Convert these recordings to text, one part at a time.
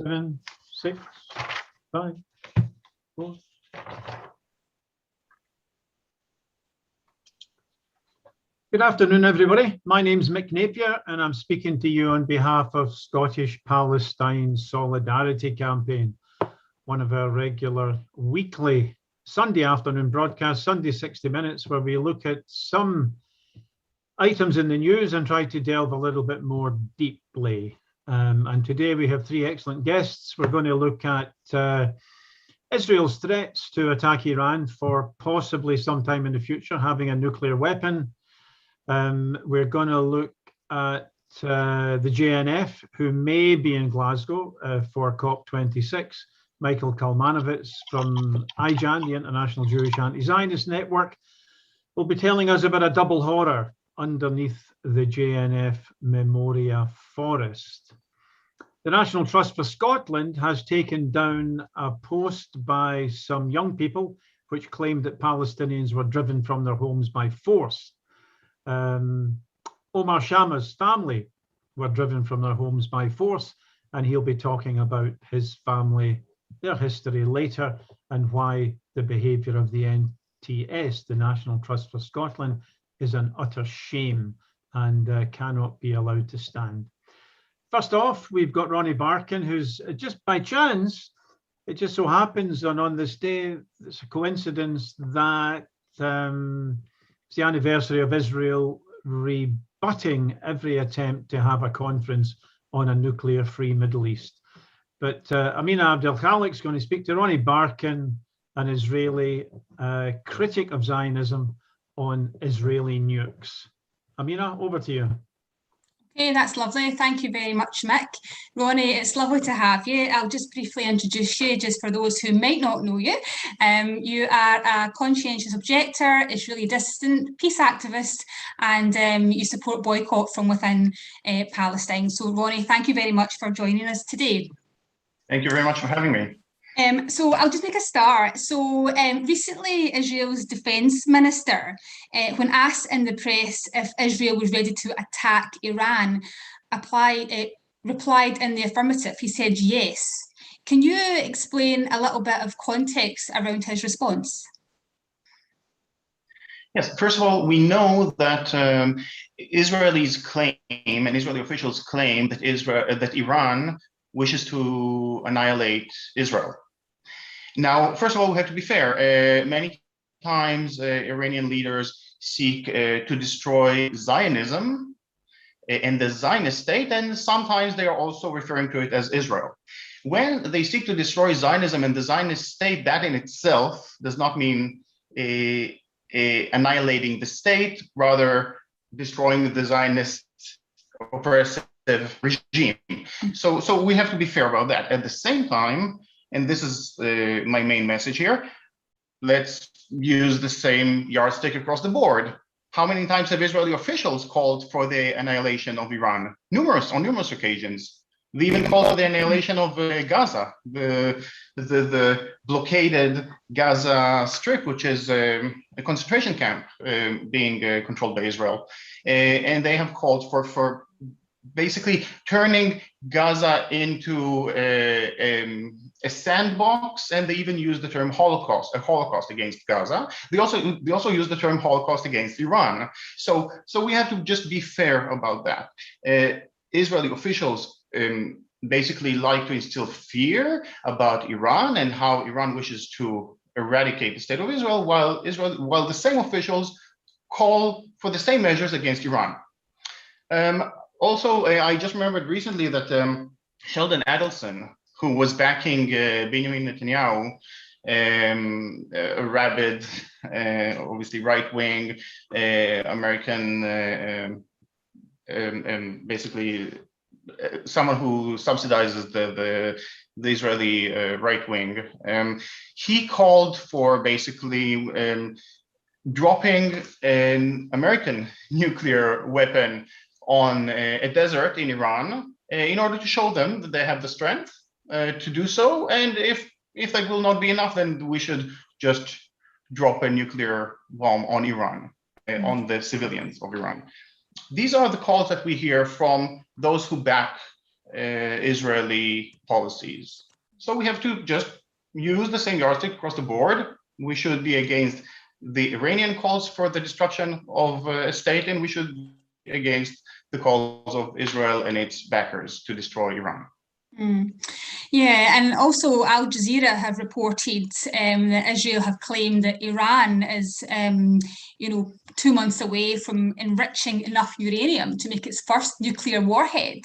7, 6, 5, 4. Good afternoon, everybody. My name's Mick Napier, and I'm speaking to you on behalf of Scottish Palestine Solidarity Campaign, one of our regular weekly Sunday afternoon broadcasts, Sunday 60 Minutes, where we look at some items in the news and try to delve a little bit more deeply. And today we have three excellent guests. We're going to look at Israel's threats to attack Iran for possibly sometime in the future having a nuclear weapon. We're going to look at the JNF, who may be in Glasgow for COP26. Michael Kalmanovitz from IJAN, the International Jewish Anti-Zionist Network, will be telling us about a double horror underneath the JNF Memoria forest. The National Trust for Scotland has taken down a post by some young people which claimed that Palestinians were driven from their homes by force. Omar Shamma's family were driven from their homes by force, and he'll be talking about his family, their history later, and why the behaviour of the NTS, the National Trust for Scotland, is an utter shame and cannot be allowed to stand. First off, we've got Ronnie Barkin, who's just by chance, it just so happens on this day, it's a coincidence that it's the anniversary of Israel rebutting every attempt to have a conference on a nuclear-free Middle East. But Amina Abdel-Khaliq is going to speak to Ronnie Barkin, an Israeli critic of Zionism, on Israeli nukes. Amina, over to you. Okay, that's lovely. Thank you very much, Mick. Ronnie, it's lovely to have you. I'll just briefly introduce you, just for those who might not know you. You are a conscientious objector, Israeli dissident, peace activist, and you support boycott from within Palestine. So, Ronnie, thank you very much for joining us today. Thank you very much for having me. So I'll just make a start. So recently, Israel's defense minister, when asked in the press if Israel was ready to attack Iran, replied in the affirmative. He said yes. Can you explain a little bit of context around his response? Yes, first of all, we know that Israelis claim and Israeli officials claim that Iran wishes to annihilate Israel. Now, first of all, we have to be fair. Many times Iranian leaders seek to destroy Zionism and the Zionist state, and sometimes they are also referring to it as Israel. When they seek to destroy Zionism and the Zionist state, that in itself does not mean annihilating the state, rather destroying the Zionist oppressive regime. So we have to be fair about that. At the same time, and this is my main message here, let's use the same yardstick across the board. How many times have Israeli officials called for the annihilation of Iran? On numerous occasions. They even called for the annihilation of Gaza, the blockaded Gaza Strip, which is a concentration camp being controlled by Israel. And they have called for basically turning Gaza into a sandbox, and they even use the term Holocaust, a Holocaust against Gaza. They also use the term Holocaust against Iran. So we have to just be fair about that. Israeli officials basically like to instill fear about Iran and how Iran wishes to eradicate the state of Israel, while the same officials call for the same measures against Iran. Also, I just remembered recently that Sheldon Adelson, who was backing Benjamin Netanyahu, a rabid, obviously right-wing American, basically someone who subsidizes the Israeli right-wing, he called for basically dropping an American nuclear weapon on a desert in Iran in order to show them that they have the strength to do so. And if that will not be enough, then we should just drop a nuclear bomb on Iran, on the civilians of Iran. These are the calls that we hear from those who back Israeli policies. So we have to just use the same yardstick across the board. We should be against the Iranian calls for the destruction of a state, and we should be against the calls of Israel and its backers to destroy Iran. Yeah, and also Al Jazeera have reported that Israel have claimed that Iran is, 2 months away from enriching enough uranium to make its first nuclear warhead.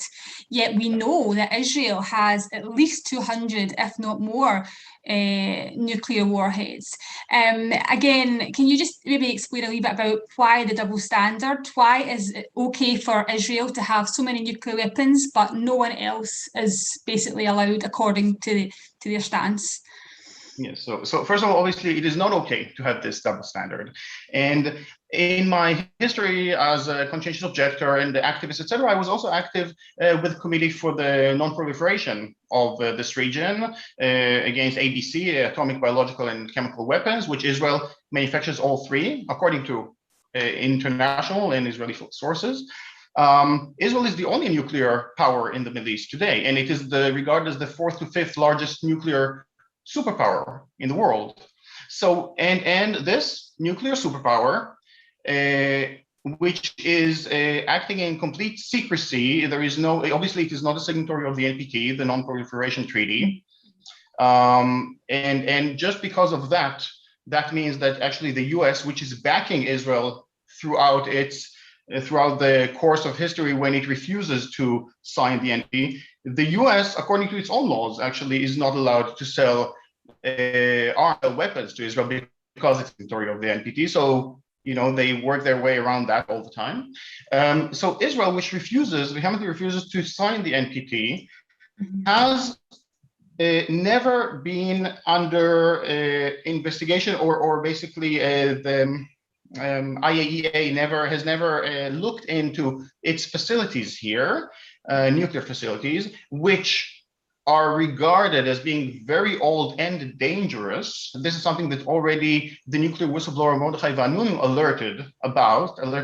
Yet we know that Israel has at least 200, if not more, nuclear warheads. Again, can you just maybe explain a little bit about why the double standard? Why is it okay for Israel to have so many nuclear weapons, but no one else is basically allowed according to their stance? Yes, so first of all, obviously, it is not okay to have this double standard. And in my history as a conscientious objector and activist, etc., I was also active with the Committee for the Non-Proliferation of this region against ABC, atomic, biological, and chemical weapons, which Israel manufactures all three, according to international and Israeli sources. Israel is the only nuclear power in the Middle East today, and it is regarded as the 4th to 5th largest nuclear superpower in the world. So, and this nuclear superpower, which is acting in complete secrecy, there is no, obviously it is not a signatory of the NPT, the Non-Proliferation Treaty. And just because of that, that means that actually the US, which is backing Israel throughout the course of history when it refuses to sign the NPT, the US, according to its own laws, actually is not allowed to sell armed weapons to Israel because it's a signatory of the NPT. So, they work their way around that all the time. So Israel, which vehemently refuses to sign the NPT, has never been under investigation, or basically the IAEA has never looked into its facilities here, nuclear facilities, which are regarded as being very old and dangerous. This is something that already the nuclear whistleblower Mordechai Vanunu alerted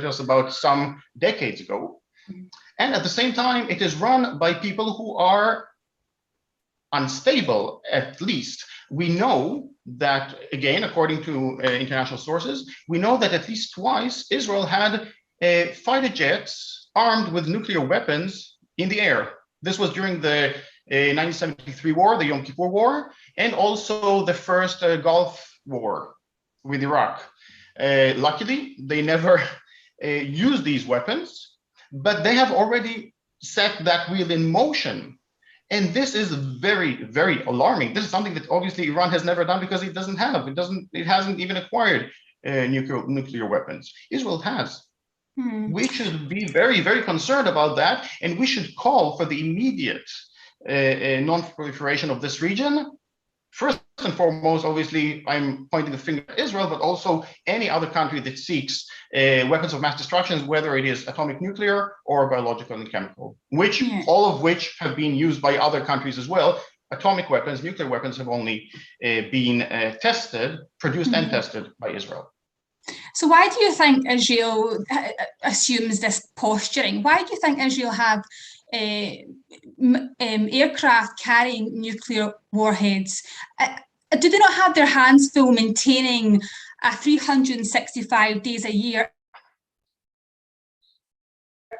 us about some decades ago. And at the same time, it is run by people who are unstable, at least. We know that, again, according to international sources, we know that at least twice Israel had fighter jets armed with nuclear weapons in the air. This was during the 1973 war, the Yom Kippur War, and also the first Gulf War with Iraq. Luckily, they never used these weapons, but they have already set that wheel in motion. And this is very, very alarming. This is something that obviously Iran has never done because it hasn't even acquired nuclear weapons. Israel has. We should be very, very concerned about that, and we should call for the immediate non-proliferation of this region. First and foremost, obviously, I'm pointing the finger at Israel, but also any other country that seeks weapons of mass destruction, whether it is atomic, nuclear, or biological and chemical, all of which have been used by other countries as well. Atomic weapons, nuclear weapons have only been produced and tested by Israel. So why do you think Israel assumes this posturing? Why do you think Israel have aircraft carrying nuclear warheads? Do they not have their hands full maintaining a 365 days a year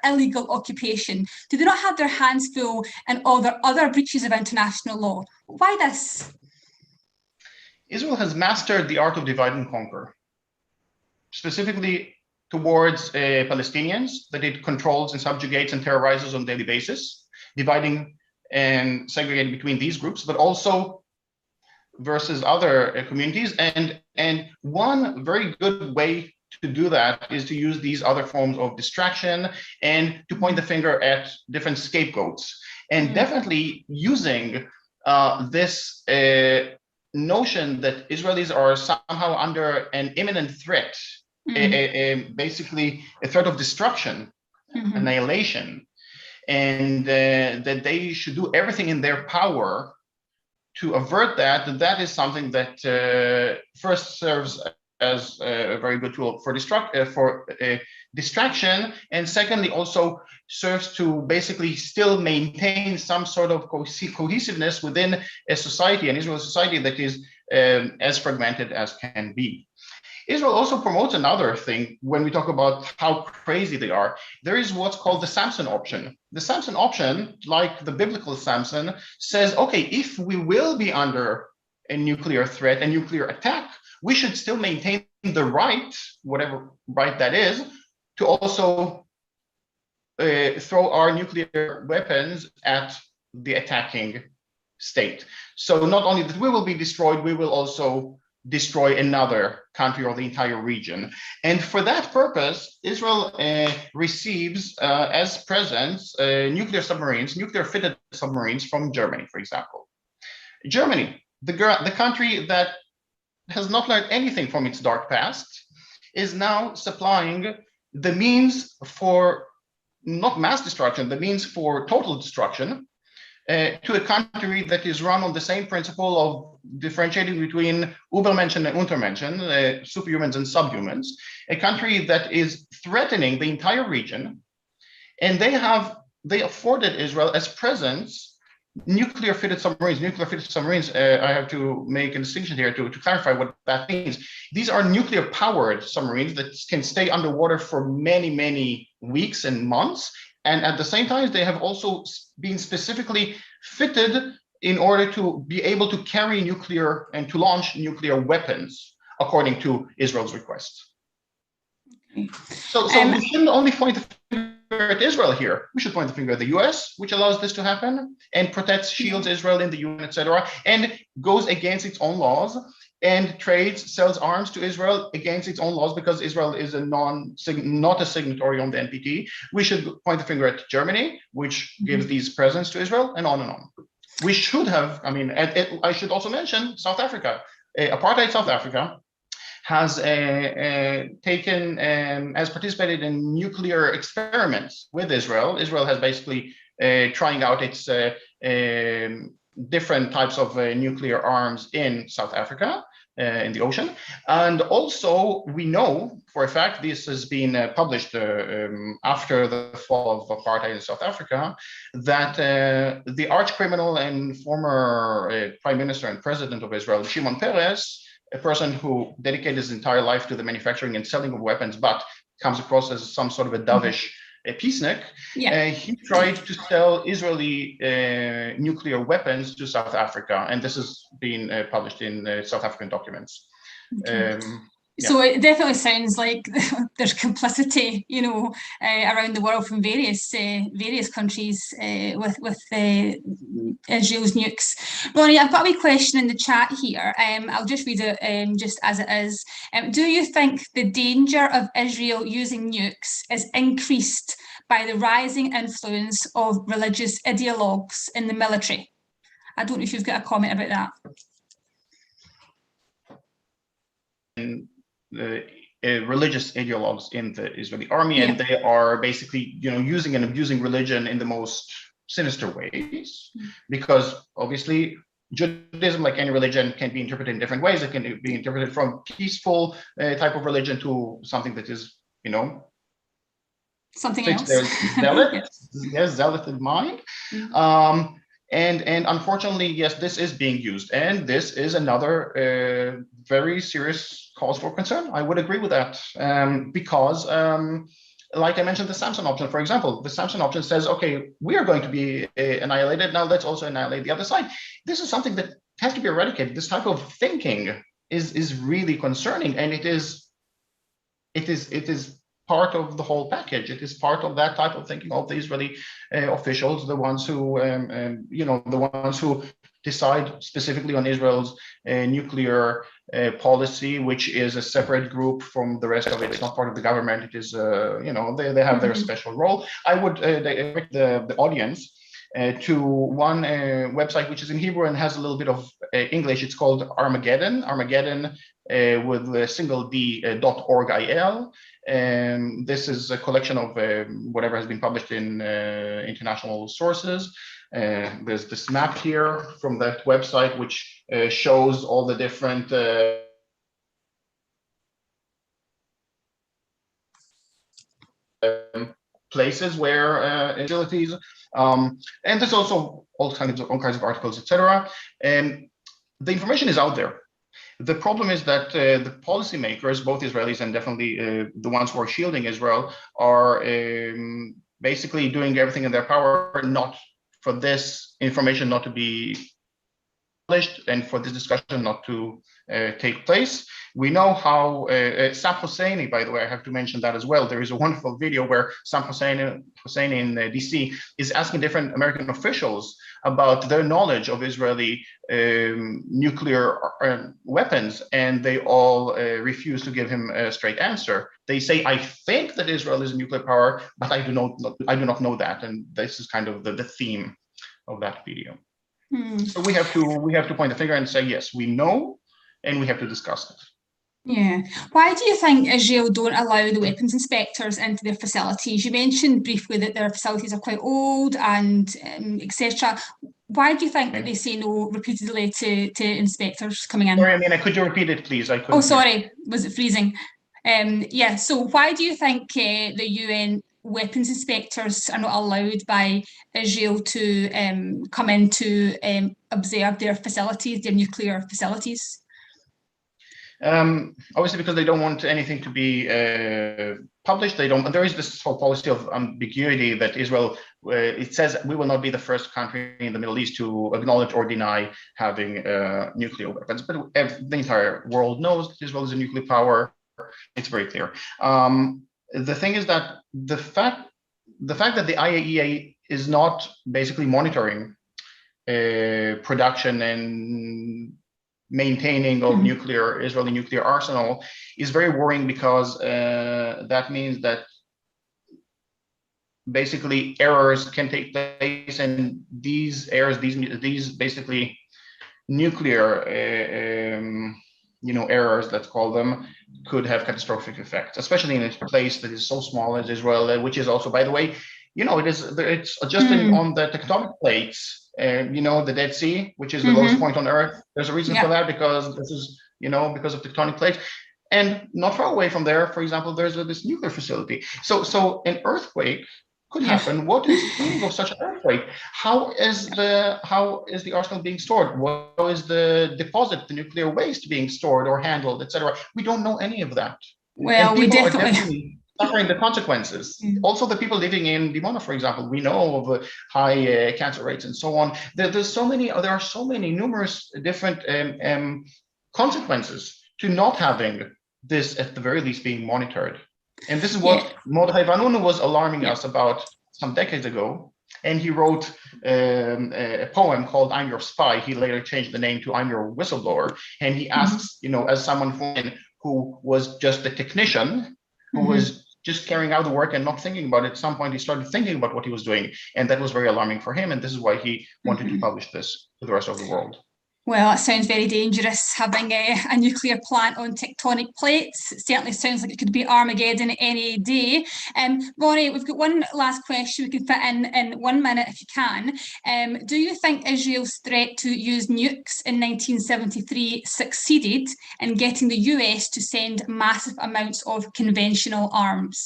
illegal occupation? Do they not have their hands full in all their other breaches of international law? Why this? Israel has mastered the art of divide and conquer, specifically towards Palestinians that it controls and subjugates and terrorizes on a daily basis, dividing and segregating between these groups, but also versus other communities. And one very good way to do that is to use these other forms of distraction and to point the finger at different scapegoats. And definitely using this notion that Israelis are somehow under an imminent threat, basically a threat of destruction, annihilation, and that they should do everything in their power to avert that. That is something that first serves as a very good tool for distraction, and secondly, also serves to basically still maintain some sort of cohesiveness within a society, an Israeli society that is as fragmented as can be. Israel also promotes another thing when we talk about how crazy they are. There is what's called the Samson option. The Samson option, like the biblical Samson, says, okay, if we will be under a nuclear threat, a nuclear attack, we should still maintain the right, whatever right that is, to also throw our nuclear weapons at the attacking state. So not only that we will be destroyed, we will also destroy another country or the entire region. And for that purpose, Israel receives as presents nuclear submarines, nuclear fitted submarines from Germany, for example. Germany, the country that has not learned anything from its dark past, is now supplying the means for not mass destruction, the means for total destruction to a country that is run on the same principle of differentiating between Übermenschen and Untermenschen, superhumans and subhumans, a country that is threatening the entire region. And they afforded Israel as presents nuclear fitted submarines. Nuclear fitted submarines, I have to make a distinction here to clarify what that means. These are nuclear powered submarines that can stay underwater for many, many weeks and months. And at the same time, they have also been specifically fitted in order to be able to carry nuclear and to launch nuclear weapons, according to Israel's request. Okay. So we shouldn't only point the finger at Israel here. We should point the finger at the US, which allows this to happen and protects, shields Israel in the UN, etc., and goes against its own laws and trades, sells arms to Israel against its own laws because Israel is not a signatory on the NPT. We should point the finger at Germany, which gives these presents to Israel, and on and on. We should have, I mean, I should also mention South Africa. Apartheid South Africa has has participated in nuclear experiments with Israel. Israel has basically trying out its different types of nuclear arms in South Africa, in the ocean. And also, we know for a fact, this has been published after the fall of apartheid in South Africa, that the arch criminal and former Prime Minister and President of Israel, Shimon Peres, a person who dedicated his entire life to the manufacturing and selling of weapons, but comes across as some sort of a dovish peacenik, he tried to sell Israeli nuclear weapons to South Africa, and this has been published in South African documents. Okay. So it definitely sounds like there's complicity, you know, around the world from various countries with Israel's nukes. Ronnie, I've got a wee question in the chat here. I'll just read it just as it is. Do you think the danger of Israel using nukes is increased by the rising influence of religious ideologues in the military? I don't know if you've got a comment about that. Religious ideologues in the Israeli army, and they are basically, you know, using and abusing religion in the most sinister ways, because obviously Judaism, like any religion, can be interpreted in different ways. It can be interpreted from peaceful type of religion to something that is, you know, something else. Zealot, yes, zealot in mind. And unfortunately, yes, this is being used, and this is another very serious cause for concern. I would agree with that, because, like I mentioned, the Samson option, for example, the Samson option says, okay, we are going to be annihilated. Now let's also annihilate the other side. This is something that has to be eradicated. This type of thinking is really concerning, and it is part of the whole package. It is part of that type of thinking of the Israeli officials, the ones who, you know, the ones who decide specifically on Israel's nuclear policy, which is a separate group from the rest of it. It's not part of the government. It is, you know, they have their special role. I would direct the audience to one website which is in Hebrew and has a little bit of English. It's called Armageddon with a single D.org.il. This is a collection of whatever has been published in international sources. There's this map here from that website, which shows all the different places where facilities, and there's also all kinds of articles, etc. And the information is out there. The problem is that the policymakers, both Israelis and definitely the ones who are shielding Israel, are basically doing everything in their power not for this information not to be published and for this discussion not to take place. We know how Sam Hosseini, by the way, I have to mention that as well. There is a wonderful video where Sam Hosseini in DC is asking different American officials about their knowledge of Israeli nuclear weapons, and they all refuse to give him a straight answer. They say, "I think that Israel is a nuclear power, but I do not know that." And this is kind of the theme of that video. So we have to point the finger and say, yes, we know, and we have to discuss it. Yeah. Why do you think Israel don't allow the weapons inspectors into their facilities? You mentioned briefly that their facilities are quite old and etc. Why do you think that they say no repeatedly to inspectors coming in? Sorry, Amina, could you repeat it, please? Oh, sorry. Was it freezing? Yeah. So why do you think the UN weapons inspectors are not allowed by Israel to come in to observe their facilities, their nuclear facilities? Obviously, because they don't want anything to be published. They don't. There is this whole policy of ambiguity that Israel. It says we will not be the first country in the Middle East to acknowledge or deny having nuclear weapons. But the entire world knows that Israel is a nuclear power. It's very clear. The thing is that the fact that the IAEA is not basically monitoring production and maintaining of Israeli nuclear arsenal is very worrying, because that means that basically errors can take place, and these errors, these basically nuclear errors, let's call them, could have catastrophic effects, especially in a place that is so small as Israel, which is also, by the way, it's just on the tectonic plates. The Dead Sea, which is the lowest point on Earth. There's a reason for that, because this is, because of tectonic plates. And not far away from there, for example, there's this nuclear facility. So an earthquake could happen. What is the meaning of such an earthquake? How is the arsenal being stored? How is the deposit, the nuclear waste, being stored or handled, etc.? We don't know any of that. Well, we definitely suffering the consequences. Also, the people living in Dimona, for example, we know of high cancer rates and so on. There are so many numerous different consequences to not having this, at the very least, being monitored. And this is what Mordechai Vanunu was alarming us about some decades ago. And he wrote a poem called "I'm Your Spy." He later changed the name to "I'm Your Whistleblower." And he asks, as someone who was just a technician, who was just carrying out the work and not thinking about it, at some point he started thinking about what he was doing. And that was very alarming for him. And this is why he wanted to publish this to the rest of the world. Well, it sounds very dangerous, having a nuclear plant on tectonic plates. It certainly sounds like it could be Armageddon any day. Ronnie, we've got one last question we can fit in 1 minute if you can. Do you think Israel's threat to use nukes in 1973 succeeded in getting the US to send massive amounts of conventional arms?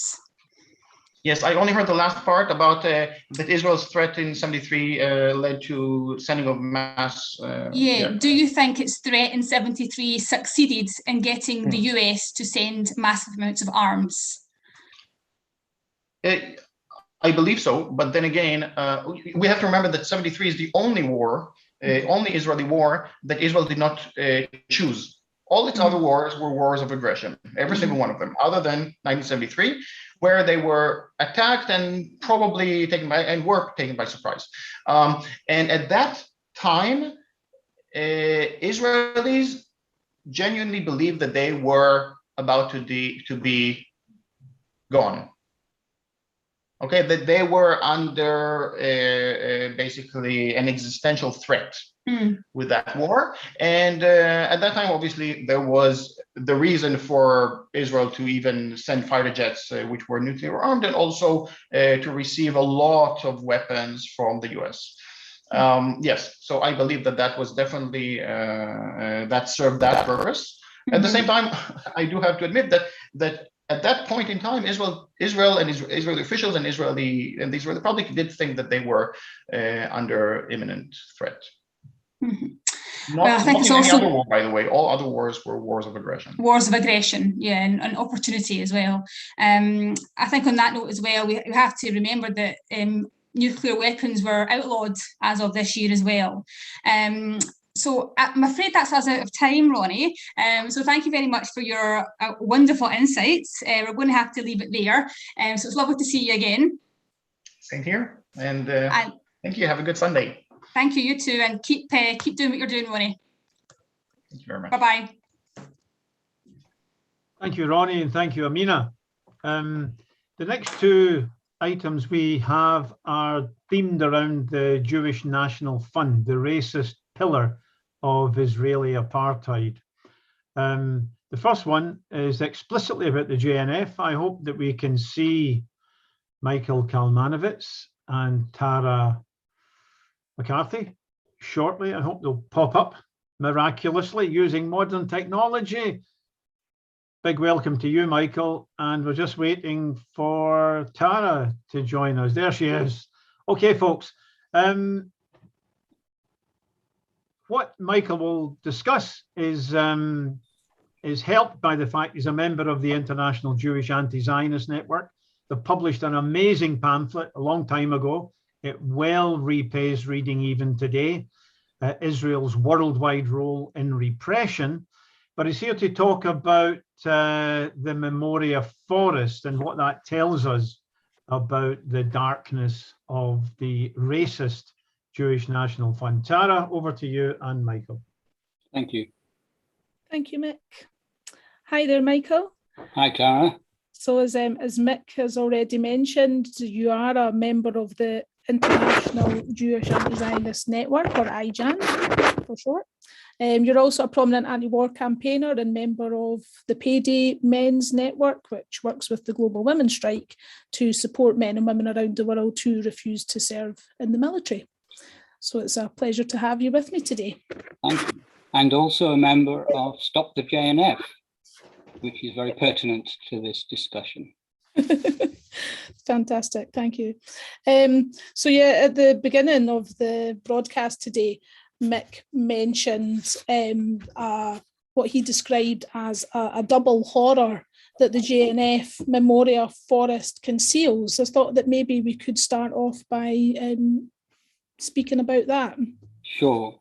Yes, I only heard the last part about that Israel's threat in 73 led to sending of mass. Do you think its threat in 73 succeeded in getting the US to send massive amounts of arms? I believe so, but then again, we have to remember that 73 is the only war, only Israeli war that Israel did not choose. All its other wars were wars of aggression, every single one of them, other than 1973, where they were attacked and probably were taken by surprise. And at that time, Israelis genuinely believed that they were about to be gone. Okay, that they were under basically an existential threat with that war. And at that time, obviously, there was the reason for Israel to even send fighter jets, which were nuclear armed, and also to receive a lot of weapons from the US. Yes, so I believe that was definitely, that served that purpose. At the same time, I do have to admit that at that point in time, Israel and Israeli officials and the Israeli public did think that they were under imminent threat. Mm-hmm. Not, I think not it's in also any other war, by the way. All other wars were wars of aggression. Wars of aggression, yeah, and opportunity as well. I think on that note as well, we have to remember that nuclear weapons were outlawed as of this year as well. So I'm afraid that's us out of time, Ronnie. So thank you very much for your wonderful insights. We're going to have to leave it there. So it's lovely to see you again. Same here. And thank you. Have a good Sunday. Thank you, you too. And keep doing what you're doing, Ronnie. Thank you very much. Bye-bye. Thank you, Ronnie, and thank you, Amina. The next two items we have are themed around the Jewish National Fund, the racist pillar of Israeli apartheid. The first one is explicitly about the JNF. I hope that we can see Michael Kalmanovitz and Tara McCarthy shortly. I hope they'll pop up miraculously using modern technology. Big welcome to you, Michael. And we're just waiting for Tara to join us. There she is. Okay, folks. What Michael will discuss is helped by the fact he's a member of the International Jewish Anti-Zionist Network. They published an amazing pamphlet a long time ago. It well repays reading even today. Israel's worldwide role in repression. But he's here to talk about the Memoria Forest and what that tells us about the darkness of the racist Jewish National Fund. Tara, over to you and Michael. Thank you. Thank you, Mick. Hi there, Michael. Hi, Tara. So as Mick has already mentioned, you are a member of the International Jewish Anti-Zionist Network, or IJAN for short. You're also a prominent anti-war campaigner and member of the Payday Men's Network, which works with the Global Women's Strike to support men and women around the world who refuse to serve in the military. So it's a pleasure to have you with me today. Thank you. And also a member of Stop the JNF, which is very pertinent to this discussion. Fantastic, thank you. So yeah, at the beginning of the broadcast today, Mick mentioned what he described as a double horror that the JNF Memoria Forest conceals. I thought that maybe we could start off by speaking about that. Sure.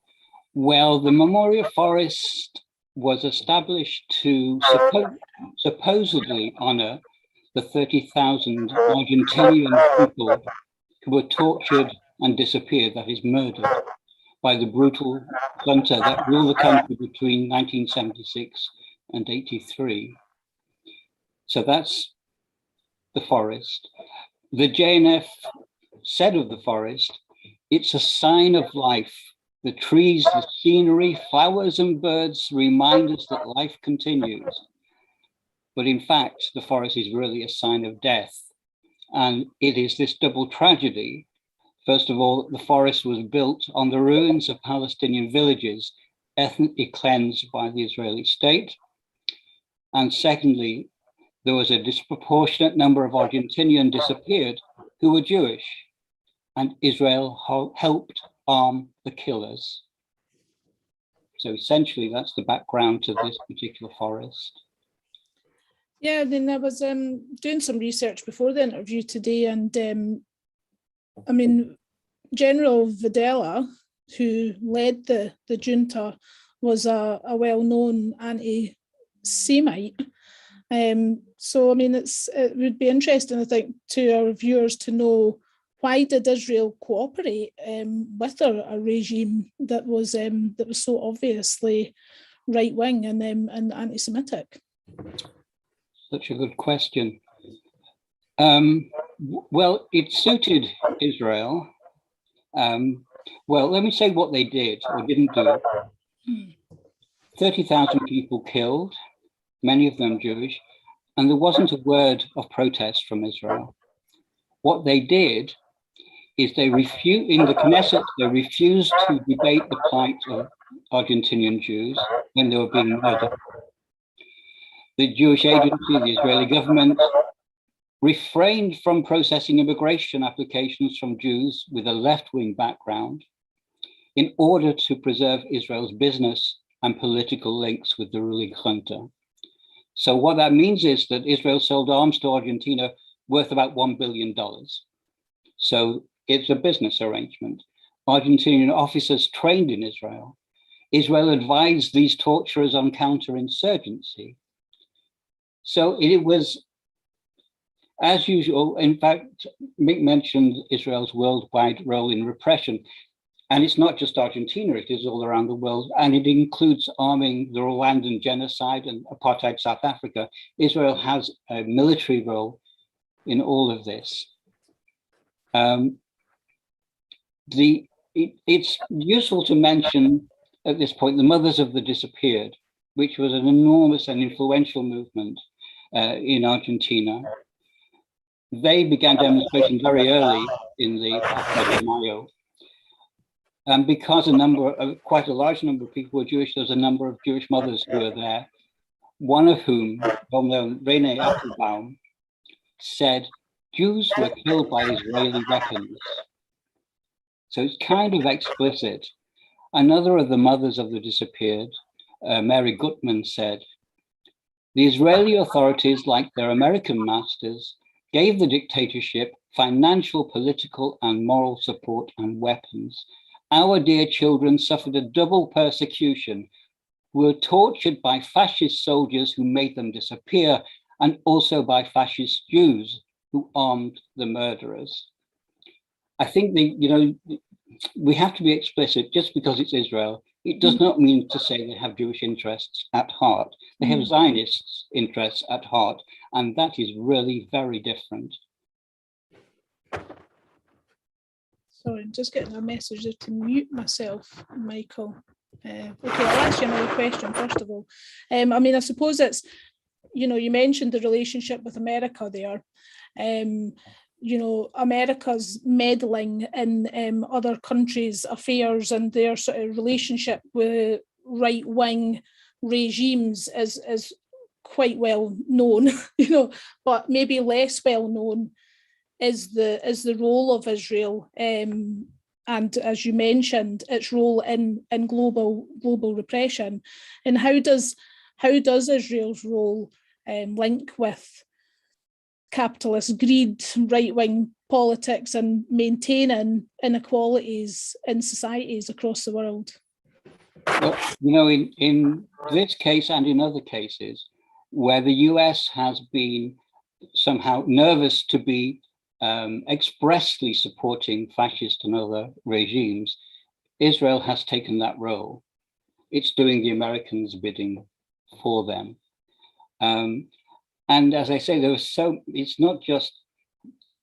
Well, the Memoria Forest was established to supposedly honor the 30,000 Argentinian people who were tortured and disappeared, that is murdered, by the brutal junta that ruled the country between 1976 and 83. So that's the forest. The JNF said of the forest, it's a sign of life. The trees, the scenery, flowers and birds remind us that life continues. But in fact, the forest is really a sign of death. And it is this double tragedy. First of all, the forest was built on the ruins of Palestinian villages, ethnically cleansed by the Israeli state. And secondly, there was a disproportionate number of Argentinians disappeared who were Jewish, and Israel helped arm the killers. So essentially, that's the background to this particular forest. Yeah, then I was doing some research before the interview today, and I mean, General Videla, who led the junta, was a well-known anti-Semite. So, I mean, it would be interesting, I think, to our viewers to know, why did Israel cooperate with a regime that was so obviously right-wing and anti-Semitic? Such a good question. Well, it suited Israel. Well, let me say what they did or didn't do. 30,000 people killed, many of them Jewish, and there wasn't a word of protest from Israel. What they did is in the Knesset, they refused to debate the plight of Argentinian Jews when they were being murdered. The Jewish agency, the Israeli government, refrained from processing immigration applications from Jews with a left-wing background in order to preserve Israel's business and political links with the ruling junta. So what that means is that Israel sold arms to Argentina worth about $1 billion. So it's a business arrangement. Argentinian officers trained in Israel. Israel advised these torturers on counterinsurgency. So it was, as usual, in fact, Mick mentioned Israel's worldwide role in repression. And it's not just Argentina, it is all around the world. And it includes arming the Rwandan genocide and apartheid South Africa. Israel has a military role in all of this. It's useful to mention at this point the Mothers of the Disappeared, which was an enormous and influential movement in Argentina. They began demonstrating very early in the Plaza de Mayo. And because quite a large number of people were Jewish, there's a number of Jewish mothers who were there, one of whom, well-known Renee Applebaum, said, Jews were killed by Israeli weapons. So it's kind of explicit. Another of the Mothers of the Disappeared, Mary Gutman, said, the Israeli authorities, like their American masters, gave the dictatorship financial, political, and moral support and weapons. Our dear children suffered a double persecution, were tortured by fascist soldiers who made them disappear, and also by fascist Jews who armed the murderers. I think we have to be explicit. Just because it's Israel, it does not mean to say they have Jewish interests at heart. They have Zionist interests at heart, and that is really very different. Sorry, I'm just getting a message there to mute myself, Michael. Okay, I'll ask you another question first of all. I mean, I suppose it's, you mentioned the relationship with America there. America's meddling in other countries' affairs and their sort of relationship with right-wing regimes is quite well known, but maybe less well known is the role of Israel, and as you mentioned, its role in global repression. And how does Israel's role link with capitalist greed, right-wing politics, and maintaining inequalities in societies across the world? Well, in this case and in other cases where the US has been somehow nervous to be expressly supporting fascist and other regimes, Israel has taken that role. It's doing the Americans' bidding for them. And as I say, it's not just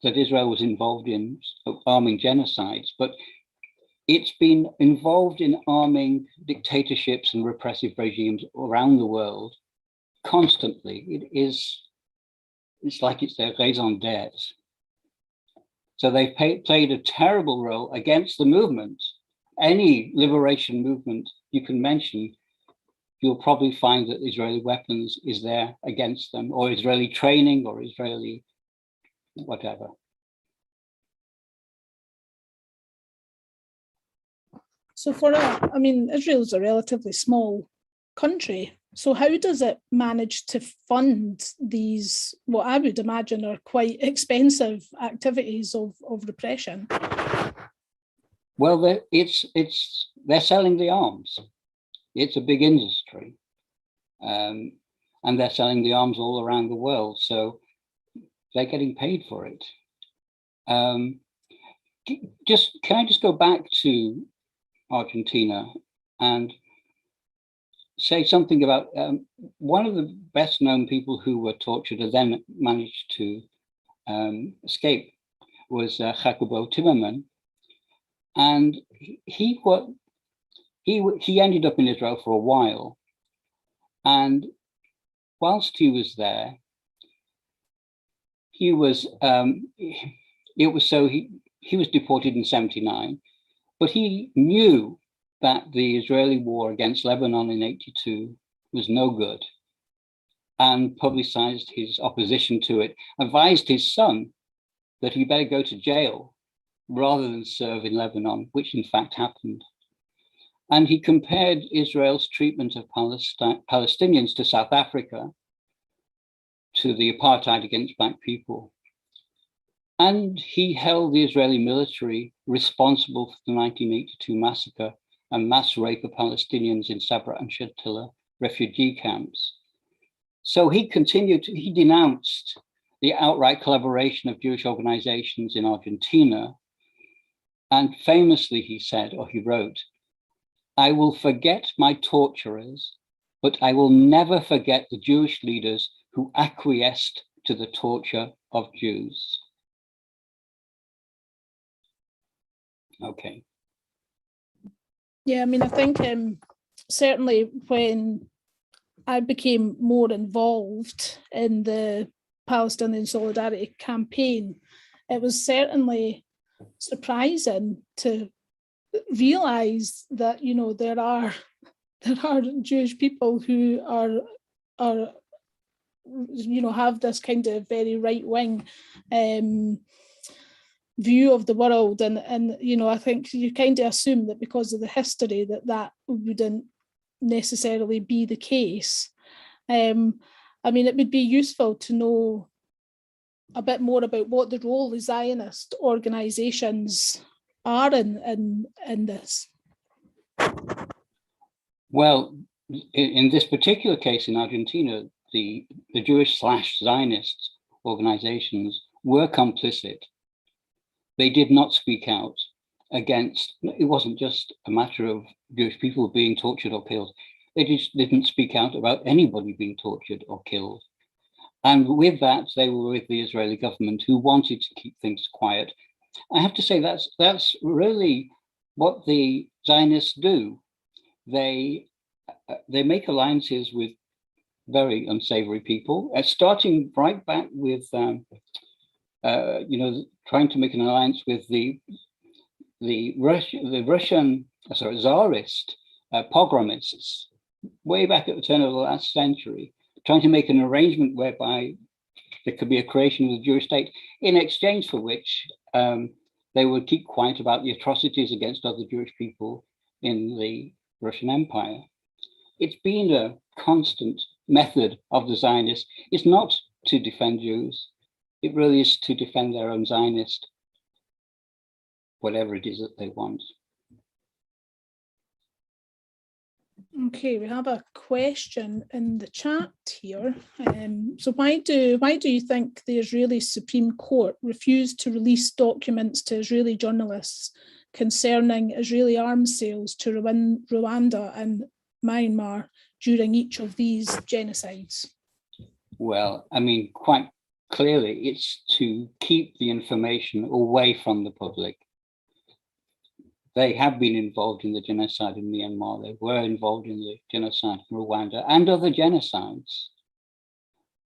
that Israel was involved in arming genocides, but it's been involved in arming dictatorships and repressive regimes around the world constantly. It's like it's their raison d'etre. So they've played a terrible role against the movement. Any liberation movement you can mention, you'll probably find that Israeli weapons is there against them, or Israeli training, or Israeli whatever. So Israel's a relatively small country. So how does it manage to fund these, what I would imagine are quite expensive activities of repression? Well, they're selling the arms. It's a big industry, and they're selling the arms all around the world. So they're getting paid for it. Can I just go back to Argentina and say something about one of the best known people who were tortured and then managed to escape was Jacobo Timmerman. And he ended up in Israel for a while. And whilst he was there, he was deported in 1979, but he knew that the Israeli war against Lebanon in 1982 was no good. and publicized his opposition to it, advised his son that he better go to jail rather than serve in Lebanon, which in fact happened. And he compared Israel's treatment of Palestinians to South Africa, to the apartheid against Black people. And he held the Israeli military responsible for the 1982 massacre and mass rape of Palestinians in Sabra and Shatila refugee camps. So he denounced the outright collaboration of Jewish organizations in Argentina. And famously he said, or he wrote, "I will forget my torturers, but I will never forget the Jewish leaders who acquiesced to the torture of Jews." Okay. Yeah, I mean, I think certainly when I became more involved in the Palestinian Solidarity Campaign, it was certainly surprising to realise that, you know, there are Jewish people who are you know, have this kind of very right-wing view of the world, and you know, I think you kind of assume that because of the history that wouldn't necessarily be the case. I mean, it would be useful to know a bit more about what the role of Zionist organisations are in this. Well, in this particular case in Argentina, the Jewish/Zionist organizations were complicit. They did not speak out against, it wasn't just a matter of Jewish people being tortured or killed. They just didn't speak out about anybody being tortured or killed. And with that, they were with the Israeli government, who wanted to keep things quiet. I have to say that's really what the Zionists do. They make alliances with very unsavory people, Starting right back with, trying to make an alliance with the Russian Tsarist pogromists way back at the turn of the last century, trying to make an arrangement whereby there could be a creation of the Jewish state, in exchange for which they would keep quiet about the atrocities against other Jewish people in the Russian Empire. It's been a constant method of the Zionists. It's not to defend Jews. It really is to defend their own Zionist, whatever it is that they want. Okay, we have a question in the chat here. So why do you think the Israeli Supreme Court refused to release documents to Israeli journalists concerning Israeli arms sales to Rwanda and Myanmar during each of these genocides? Well, I mean, quite clearly, it's to keep the information away from the public. They have been involved in the genocide in Myanmar. They were involved in the genocide in Rwanda and other genocides.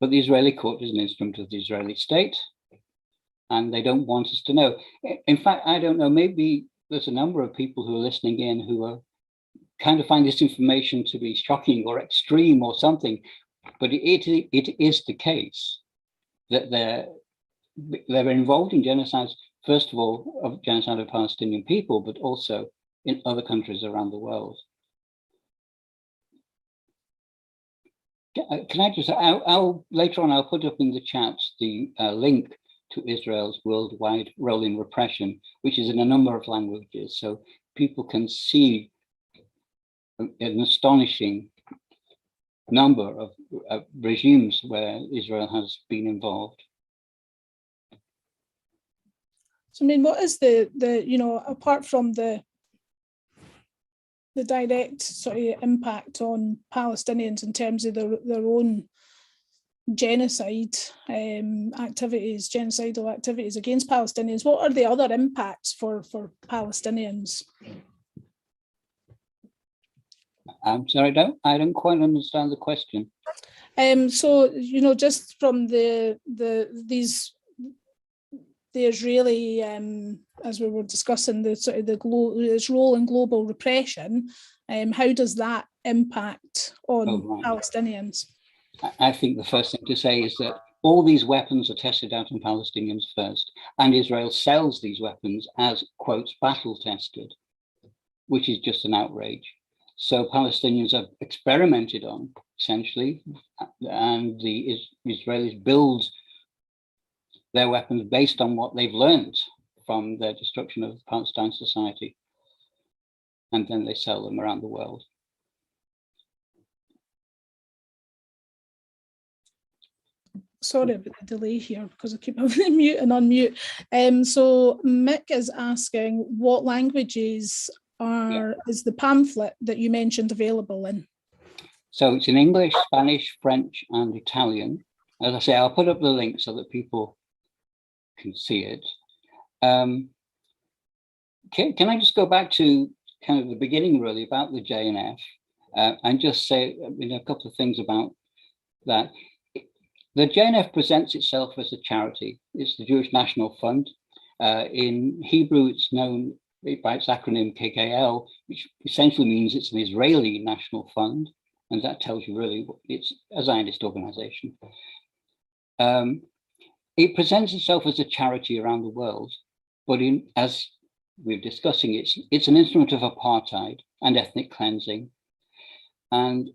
But the Israeli court is an instrument of the Israeli state, and they don't want us to know. In fact, I don't know, maybe there's a number of people who are listening in who are kind of find this information to be shocking or extreme or something, but it is the case that they're involved in genocides, first of all, of genocide of Palestinian people, but also in other countries around the world. Can I just, later on, I'll put up in the chat the link to Israel's worldwide role in repression, which is in a number of languages, so people can see an astonishing number of regimes where Israel has been involved. So, I mean, what is the you know, apart from the direct sort of impact on Palestinians in terms of their own genocide activities, genocidal activities against Palestinians, what are the other impacts for Palestinians? I'm sorry, I don't quite understand the question. So, you know, just from the Israeli, as we were discussing, the sort of its role in global repression, how does that impact on Palestinians? I think the first thing to say is that all these weapons are tested out on Palestinians first, and Israel sells these weapons as, quotes, battle tested, which is just an outrage. So Palestinians are experimented on, essentially, and the Israelis build their weapons based on what they've learned from their destruction of Palestine society, and then they sell them around the world. Sorry about the delay here because I keep having mute and unmute. So Mick is asking what languages is the pamphlet that you mentioned available in? So it's in English, Spanish, French, and Italian. As I say, I'll put up the link so that people can see it. Can I just go back to kind of the beginning, really, about the JNF, and just say a couple of things about that. The JNF presents itself as a charity. It's the Jewish National Fund. In Hebrew, it's known by its acronym KKL, which essentially means it's an Israeli national fund. And that tells you really it's a Zionist organization. It presents itself as a charity around the world, but as we're discussing, it's an instrument of apartheid and ethnic cleansing. And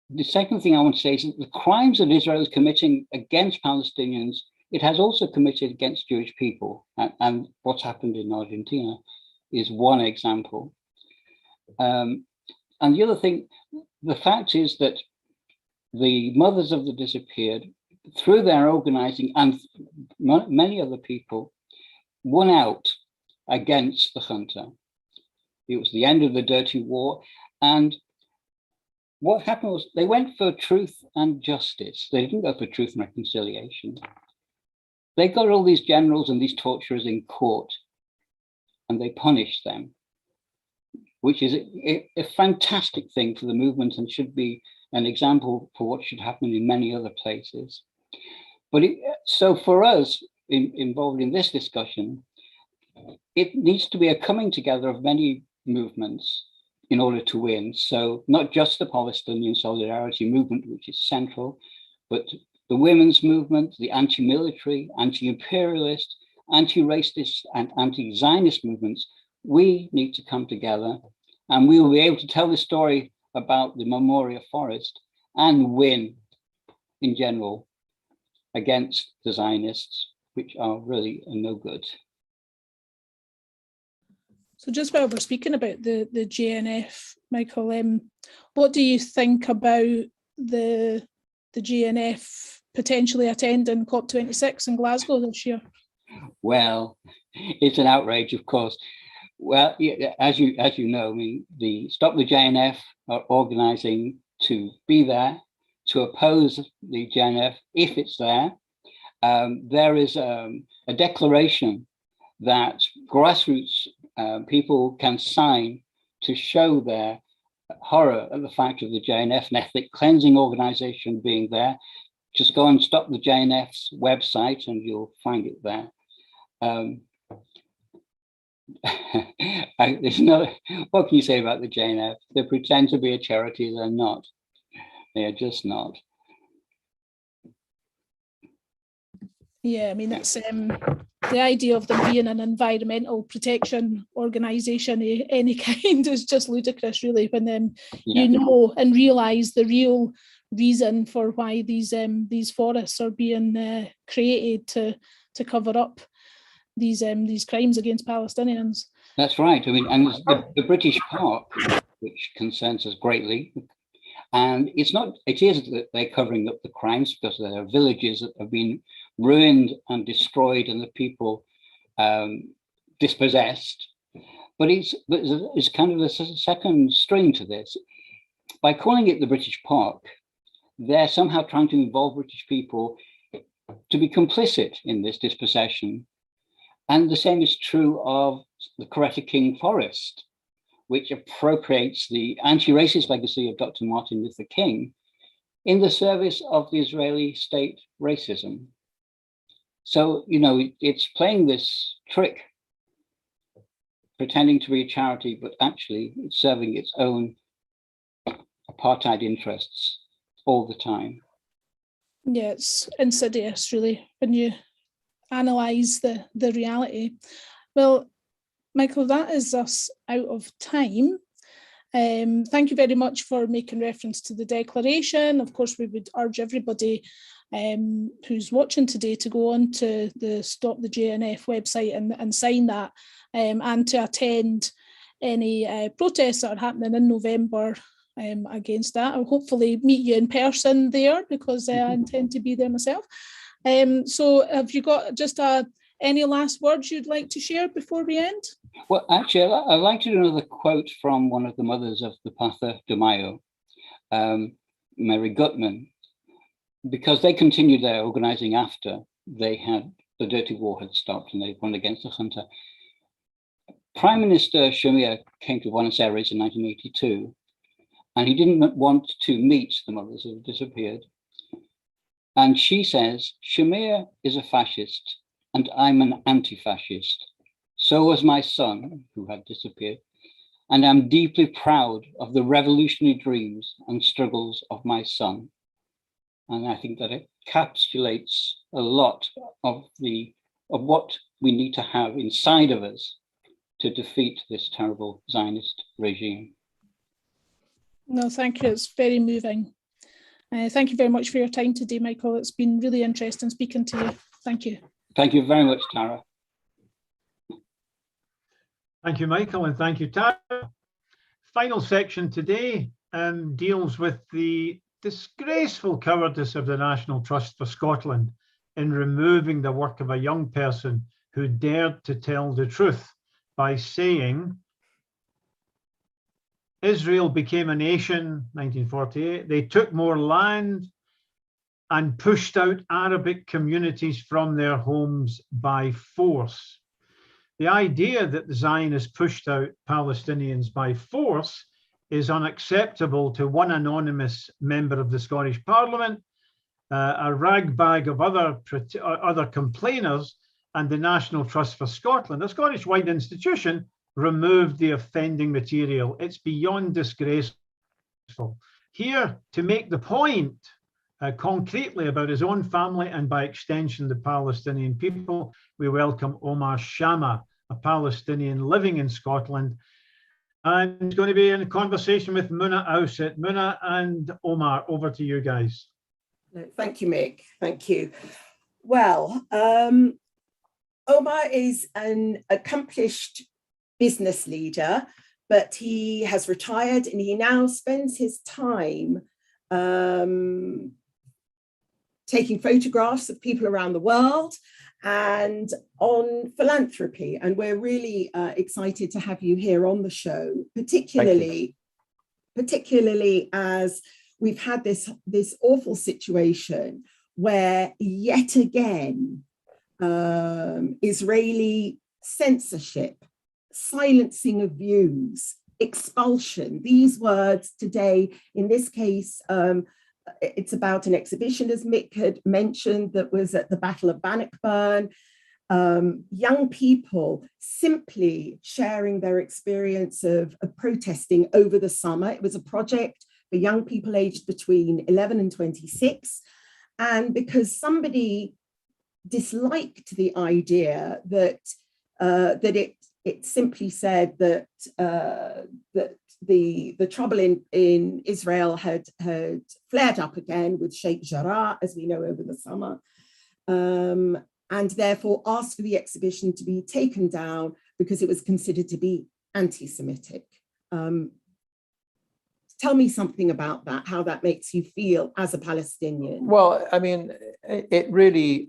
the second thing I want to say is that the crimes that Israel is committing against Palestinians, it has also committed against Jewish people. And what's happened in Argentina is one example. And the other thing, the fact is that the mothers of the disappeared, through their organizing and many other people, won out against the junta. It was the end of the dirty war. And what happened was they went for truth and justice. They didn't go for truth and reconciliation. They got all these generals and these torturers in court and they punished them, which is a fantastic thing for the movement and should be an example for what should happen in many other places. But so for us involved in this discussion, it needs to be a coming together of many movements in order to win. So not just the Palestinian Solidarity movement, which is central, but the women's movement, the anti-military, anti-imperialist, anti-racist, and anti-Zionist movements. We need to come together, and we will be able to tell the story about the Memoria Forest and win in general against the Zionists, which are really no good. So just while we're speaking about the JNF, Michael, what do you think about the JNF potentially attending COP26 in Glasgow this year? Well, it's an outrage, of course. Well, as you know, I mean, the Stop the JNF are organising to be there to oppose the JNF if it's there. There is a declaration that grassroots people can sign to show their horror at the fact of the JNF, an ethnic cleansing organisation, being there. Just go and Stop the JNF's website and you'll find it there. There's no, what can you say about the JNF? They pretend to be a charity, they're not. They are just not. Yeah, I mean, that's the idea of them being an environmental protection organisation of any kind is just ludicrous, really, when you know and realise the real reason for why these forests are being created to cover up these crimes against Palestinians. That's right. I mean, and the British Park, which concerns us greatly, and it is that they're covering up the crimes because there are villages that have been ruined and destroyed and the people dispossessed. But it's kind of a second string to this. By calling it the British Park, they're somehow trying to involve British people to be complicit in this dispossession. And the same is true of the Coretta King Forest, which appropriates the anti-racist legacy of Dr. Martin Luther King in the service of the Israeli state racism. So, you know, it's playing this trick, pretending to be a charity, but actually it's serving its own apartheid interests. all the time. Yeah, it's insidious, really, when you analyse the reality. Well, Michael, that is us out of time. Thank you very much for making reference to the declaration. Of course, we would urge everybody who's watching today to go on to the Stop the JNF website and sign that, and to attend any protests that are happening in November against that. I'll hopefully meet you in person there, because I intend to be there myself. So have you got just any last words you'd like to share before we end? Well, actually, I'd like to do another quote from one of the mothers of the Patha de Mayo, Mary Gutman, because they continued their organizing after the dirty war had stopped and they'd won against the junta. Prime Minister Shamir came to Buenos Aires in 1982, and he didn't want to meet the mothers who had disappeared. And she says, Shamir is a fascist and I'm an anti-fascist. So was my son, who had disappeared, and I'm deeply proud of the revolutionary dreams and struggles of my son. And I think that it encapsulates a lot of what we need to have inside of us to defeat this terrible Zionist regime. No, thank you. It's very moving. Thank you very much for your time today, Michael. It's been really interesting speaking to you. Thank you. Thank you very much, Tara. Thank you, Michael, and thank you, Tara. Final section today deals with the disgraceful cowardice of the National Trust for Scotland in removing the work of a young person who dared to tell the truth by saying, Israel became a nation, 1948. They took more land and pushed out Arabic communities from their homes by force. The idea that the Zionists pushed out Palestinians by force is unacceptable to one anonymous member of the Scottish Parliament, a ragbag of other complainers, and the National Trust for Scotland, a Scottish-wide institution, removed the offending material. It's beyond disgraceful. Here, to make the point concretely about his own family and by extension the Palestinian people, we welcome Omar Shama, a Palestinian living in Scotland. And he's going to be in a conversation with Muna Auset. Muna and Omar, over to you guys. Thank you, Mick. Thank you. Well, Omar is an accomplished business leader, but he has retired and he now spends his time taking photographs of people around the world and on philanthropy. And we're really excited to have you here on the show, particularly as we've had this awful situation where yet again, Israeli censorship, silencing of views, expulsion, these words today, in this case, it's about an exhibition, as Mick had mentioned, that was at the Battle of Bannockburn. Young people simply sharing their experience of protesting over the summer. It was a project for young people aged between 11 and 26. And because somebody disliked the idea that it simply said that the trouble in Israel had flared up again with Sheikh Jarrah, as we know, over the summer, and therefore asked for the exhibition to be taken down because it was considered to be anti-Semitic. Tell me something about that, how that makes you feel as a Palestinian. Well, I mean, it really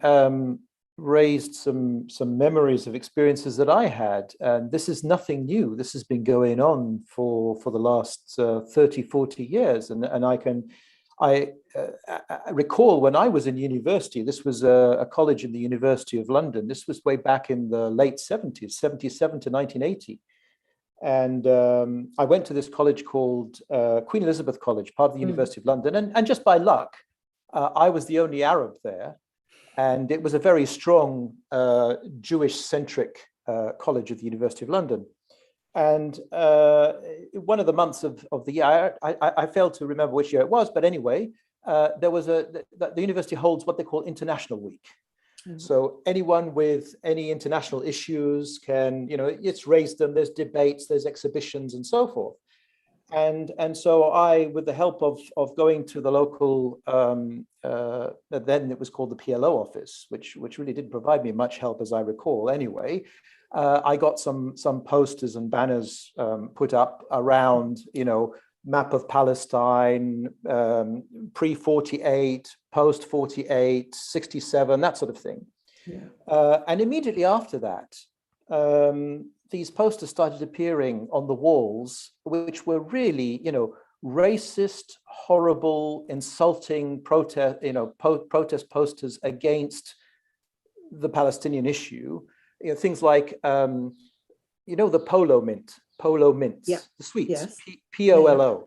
raised some memories of experiences that I had, and this is nothing new. This has been going on for the last 30, 40 years, and I recall when I was in university. This was a college in the University of London. This was way back in the late 70s, 77 to 1980. And I went to this college called Queen Elizabeth College, part of the University of London. And just by luck, I was the only Arab there. And it was a very strong Jewish-centric college at the University of London. And one of the months of the year, I failed to remember which year it was, but anyway, the university holds what they call International Week. So anyone with any international issues can, it's raised them, there's debates, there's exhibitions and so forth. And so I, with the help of going to the local, then it was called the PLO office, which really didn't provide me much help, as I recall anyway. I got some posters and banners put up around, map of Palestine, pre-48, post-48, 67, that sort of thing. Yeah. And immediately after that, these posters started appearing on the walls, which were really, racist, horrible, insulting protest posters against the Palestinian issue. Things like, the polo mints, yeah. The sweets, yes. P-O-L-O,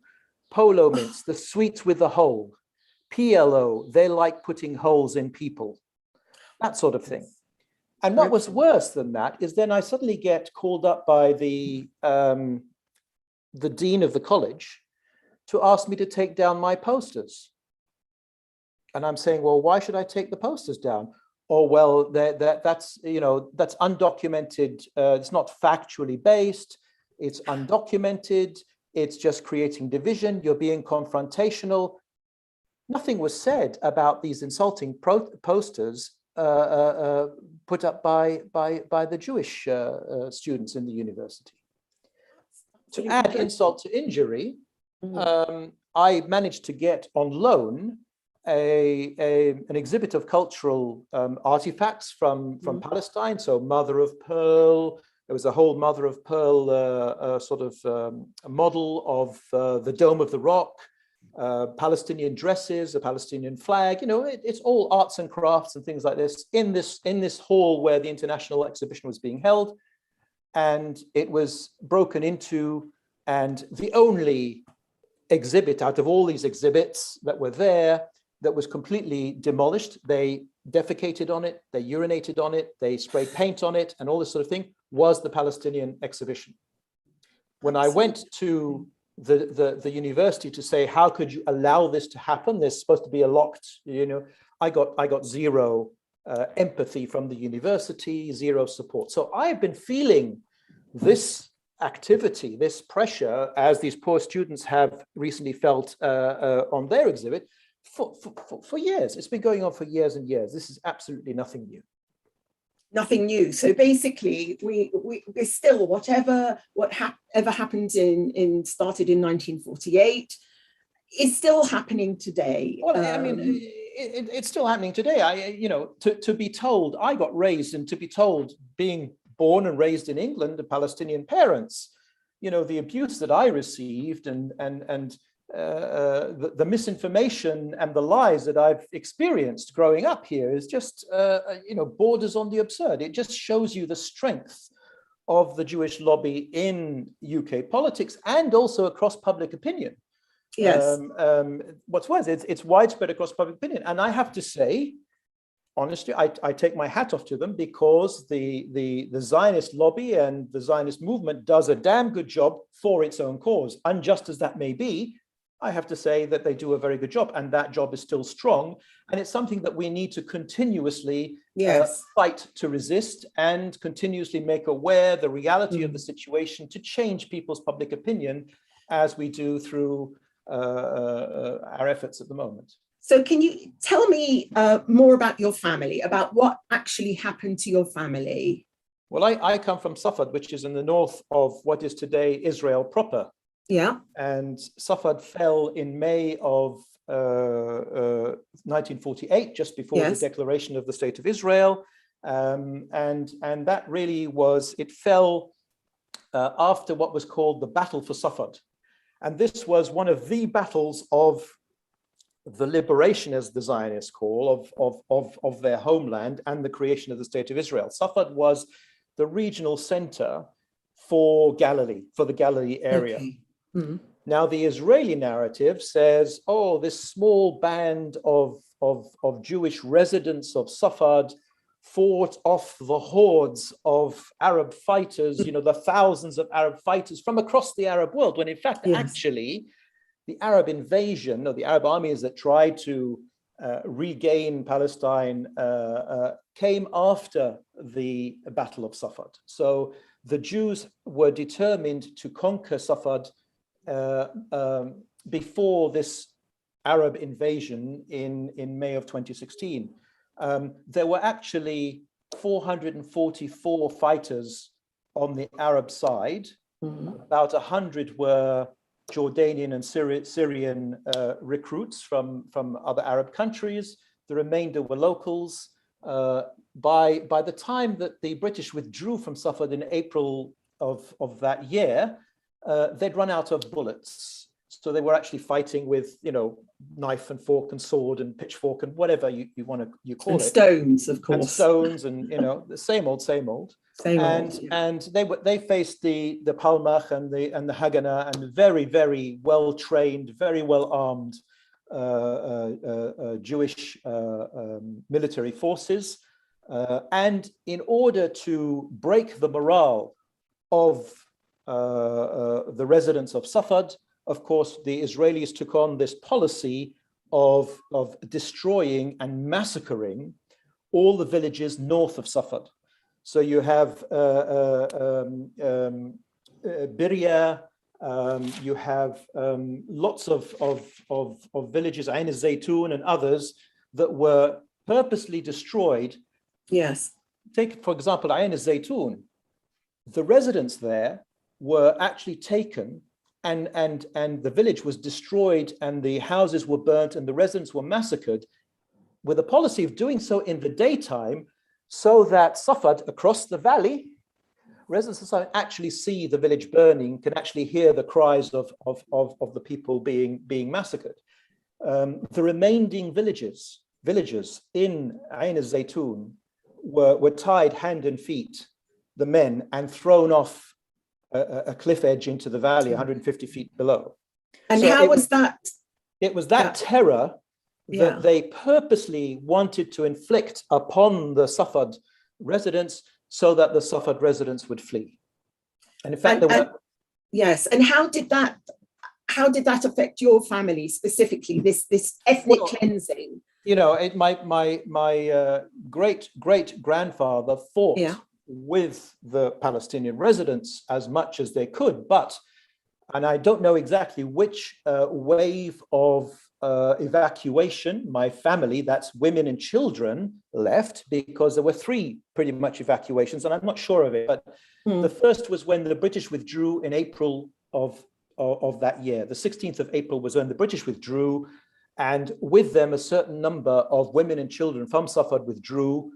polo mints, the sweets with the hole, P-L-O, they like putting holes in people, that sort of thing. And what was worse than that is then I suddenly get called up by the dean of the college to ask me to take down my posters. And I'm saying, well, why should I take the posters down? Oh, well, that's undocumented. It's not factually based. It's undocumented. It's just creating division. You're being confrontational. Nothing was said about these insulting posters put up by the Jewish students in the university. To add insult to injury, I managed to get on loan an exhibit of cultural artifacts from Palestine. So mother of pearl, there was a whole mother of pearl a model of the Dome of the Rock, Palestinian dresses, a Palestinian flag. It's all arts and crafts and things like this in this hall where the international exhibition was being held. And it was broken into, and the only exhibit out of all these exhibits that were there that was completely demolished, they defecated on it, they urinated on it, they sprayed paint on it, and all this sort of thing, was the Palestinian exhibition. When I went to the university to say, how could you allow this to happen? There's supposed to be a locked, I got zero empathy from the university, zero support. So I've been feeling this activity, this pressure, as these poor students have recently felt on their exhibit, for years. It's been going on for years and years. This is absolutely nothing new. Nothing new. So basically, we still, whatever happened started in 1948 is still happening today. Well, I mean, it's still happening today. To be told, I got raised, and to be told, being born and raised in England, the Palestinian parents, the abuse that I received and the misinformation and the lies that I've experienced growing up here is just, borders on the absurd. It just shows you the strength of the Jewish lobby in UK politics and also across public opinion. Yes. What's worse, it's widespread across public opinion. And I have to say, honestly, I take my hat off to them, because the Zionist lobby and the Zionist movement does a damn good job for its own cause. Unjust as that may be, I have to say that they do a very good job, and that job is still strong. And it's something that we need to continuously fight to resist, and continuously make aware the reality of the situation, to change people's public opinion, as we do through our efforts at the moment. So can you tell me more about your family, about what actually happened to your family? Well, I come from Safad, which is in the north of what is today Israel proper. Yeah. And Safad fell in May of 1948, just before the declaration of the State of Israel. And that really was, it fell after what was called the Battle for Safad. And this was one of the battles of the liberation, as the Zionists call, of their homeland and the creation of the State of Israel. Safad was the regional center for Galilee, for the Galilee area. Okay. Mm-hmm. Now, the Israeli narrative says, oh, this small band of Jewish residents of Safad fought off the hordes of Arab fighters, the thousands of Arab fighters from across the Arab world, when in fact, actually, the Arab invasion, or the Arab armies that tried to regain Palestine came after the Battle of Safad. So the Jews were determined to conquer Safad before this Arab invasion in May of 2016. There were actually 444 fighters on the Arab side. About 100 were Jordanian and Syrian recruits from other Arab countries. The remainder were locals. By the time that the British withdrew from Safad in April of that year, they'd run out of bullets. So they were actually fighting with, knife and fork and sword and pitchfork and whatever you call it. Stones, of course. And stones and, the same old. And they faced the Palmach and the Haganah and very, very well trained, very well armed Jewish military forces. And in order to break the morale of the residents of Safad, of course, the Israelis took on this policy of destroying and massacring all the villages north of Safad. So you have Birya, you have lots of villages, Ain Zaytun and others, that were purposely destroyed. Yes. Take, for example, Ain Zaytun. The residents there were actually taken and the village was destroyed and the houses were burnt and the residents were massacred, with a policy of doing so in the daytime, so that Safad, across the valley, residents of Safad actually see the village burning, can actually hear the cries of the people being massacred. The remaining villagers in Ain Zaytun were tied hand and feet, the men, and thrown off a cliff edge into the valley 150 feet below. And so how was that? It was that terror that they purposely wanted to inflict upon the Safad residents so that the Safad residents would flee. And in fact, yes. And how did that affect your family specifically, this ethnic cleansing? My great grandfather fought with the Palestinian residents as much as they could, and I don't know exactly which wave of evacuation my family, that's women and children, left, because there were 3 pretty much evacuations, and I'm not sure of it, but the first was when the British withdrew in April of that year. The 16th of April was when the British withdrew, and with them a certain number of women and children from Safad withdrew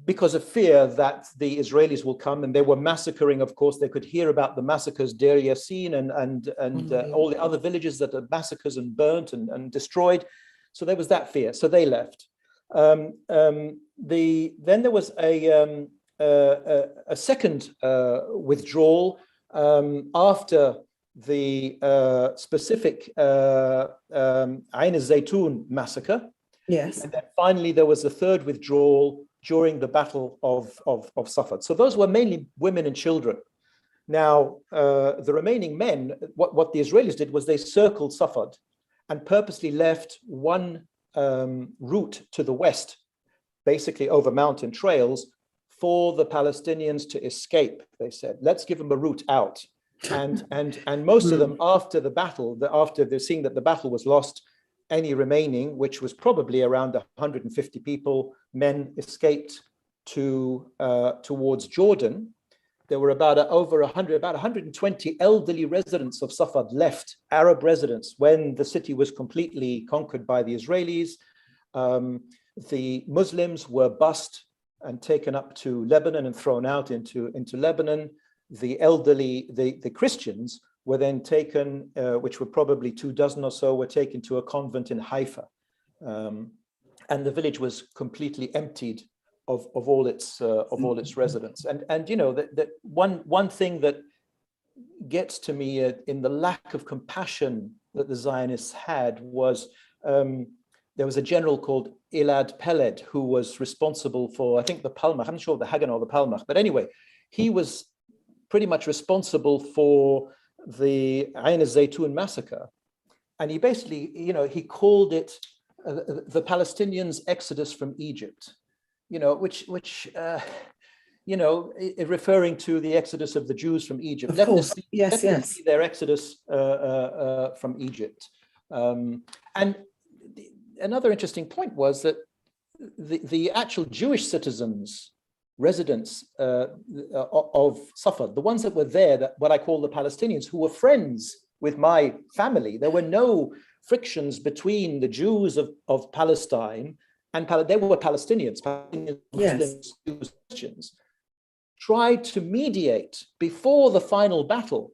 because of fear that the Israelis will come, and they were massacring. Of course, they could hear about the massacres, Deir Yassin and all the other villages that are massacres and burnt and destroyed. So there was that fear. So they left. Then there was a second withdrawal after the specific Ain Zaytun massacre. Yes. And then finally there was a third withdrawal during the Battle of Safad. So those were mainly women and children. Now, the remaining men, what the Israelis did was they circled Safad and purposely left one route to the west, basically over mountain trails, for the Palestinians to escape. They said, let's give them a route out. And most of them, after the battle, after they're seeing that the battle was lost, any remaining, which was probably around 150 people, men, escaped towards Jordan. There were about 120 elderly residents of Safad left, Arab residents, when the city was completely conquered by the Israelis. The Muslims were bussed and taken up to Lebanon and thrown out into Lebanon. The elderly, the Christians, were then taken, which were probably 24 or so, were taken to a convent in Haifa. And the village was completely emptied of all its residents. And you know, that one thing that gets to me in the lack of compassion that the Zionists had was, there was a general called Elad Peled who was responsible for, I think, the Palmach. I'm not sure the Haganah or the Palmach, but anyway, he was pretty much responsible for the Ain Zaytun massacre. And he basically, he called it the Palestinians' exodus from Egypt, which referring to the exodus of the Jews from Egypt. Of let course, us see their exodus from Egypt. And another interesting point was that the actual Jewish citizens, residents of Safed, the ones that were there, that what I call the Palestinians, who were friends with my family, there were no frictions between the Jews of Palestine and they were Palestinians, Muslims, Jews, Christians, tried to mediate before the final battle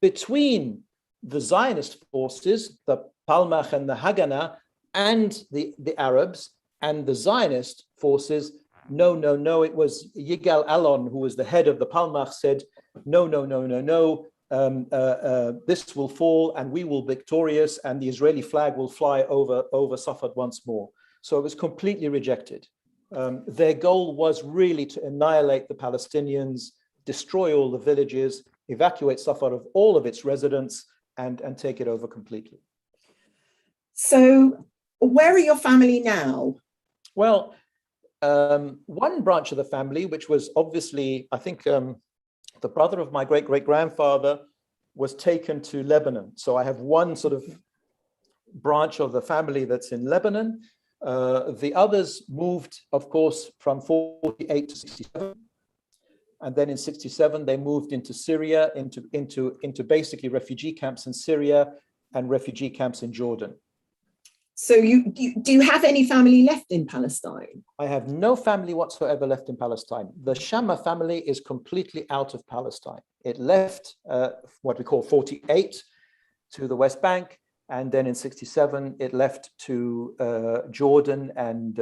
between the Zionist forces, the Palmach and the Haganah, and the Arabs, and the Zionist forces. No, it was Yigal Allon, who was the head of the Palmach, said, no, this will fall and we will be victorious and the Israeli flag will fly over Safed once more. So it was completely rejected. Their goal was really to annihilate the Palestinians, destroy all the villages, evacuate Safed of all of its residents, and take it over completely. So where are your family now? Well, one branch of the family, which was obviously, I think, the brother of my great-great-grandfather, was taken to Lebanon. So I have one sort of branch of the family that's in Lebanon. The others moved, of course, from 48 to 67. And then in 67, they moved into Syria, into basically refugee camps in Syria and refugee camps in Jordan. So do you have any family left in Palestine? I have no family whatsoever left in Palestine. The Shama family is completely out of Palestine. It left what we call 48 to the West Bank, and then in 67 it left to Jordan and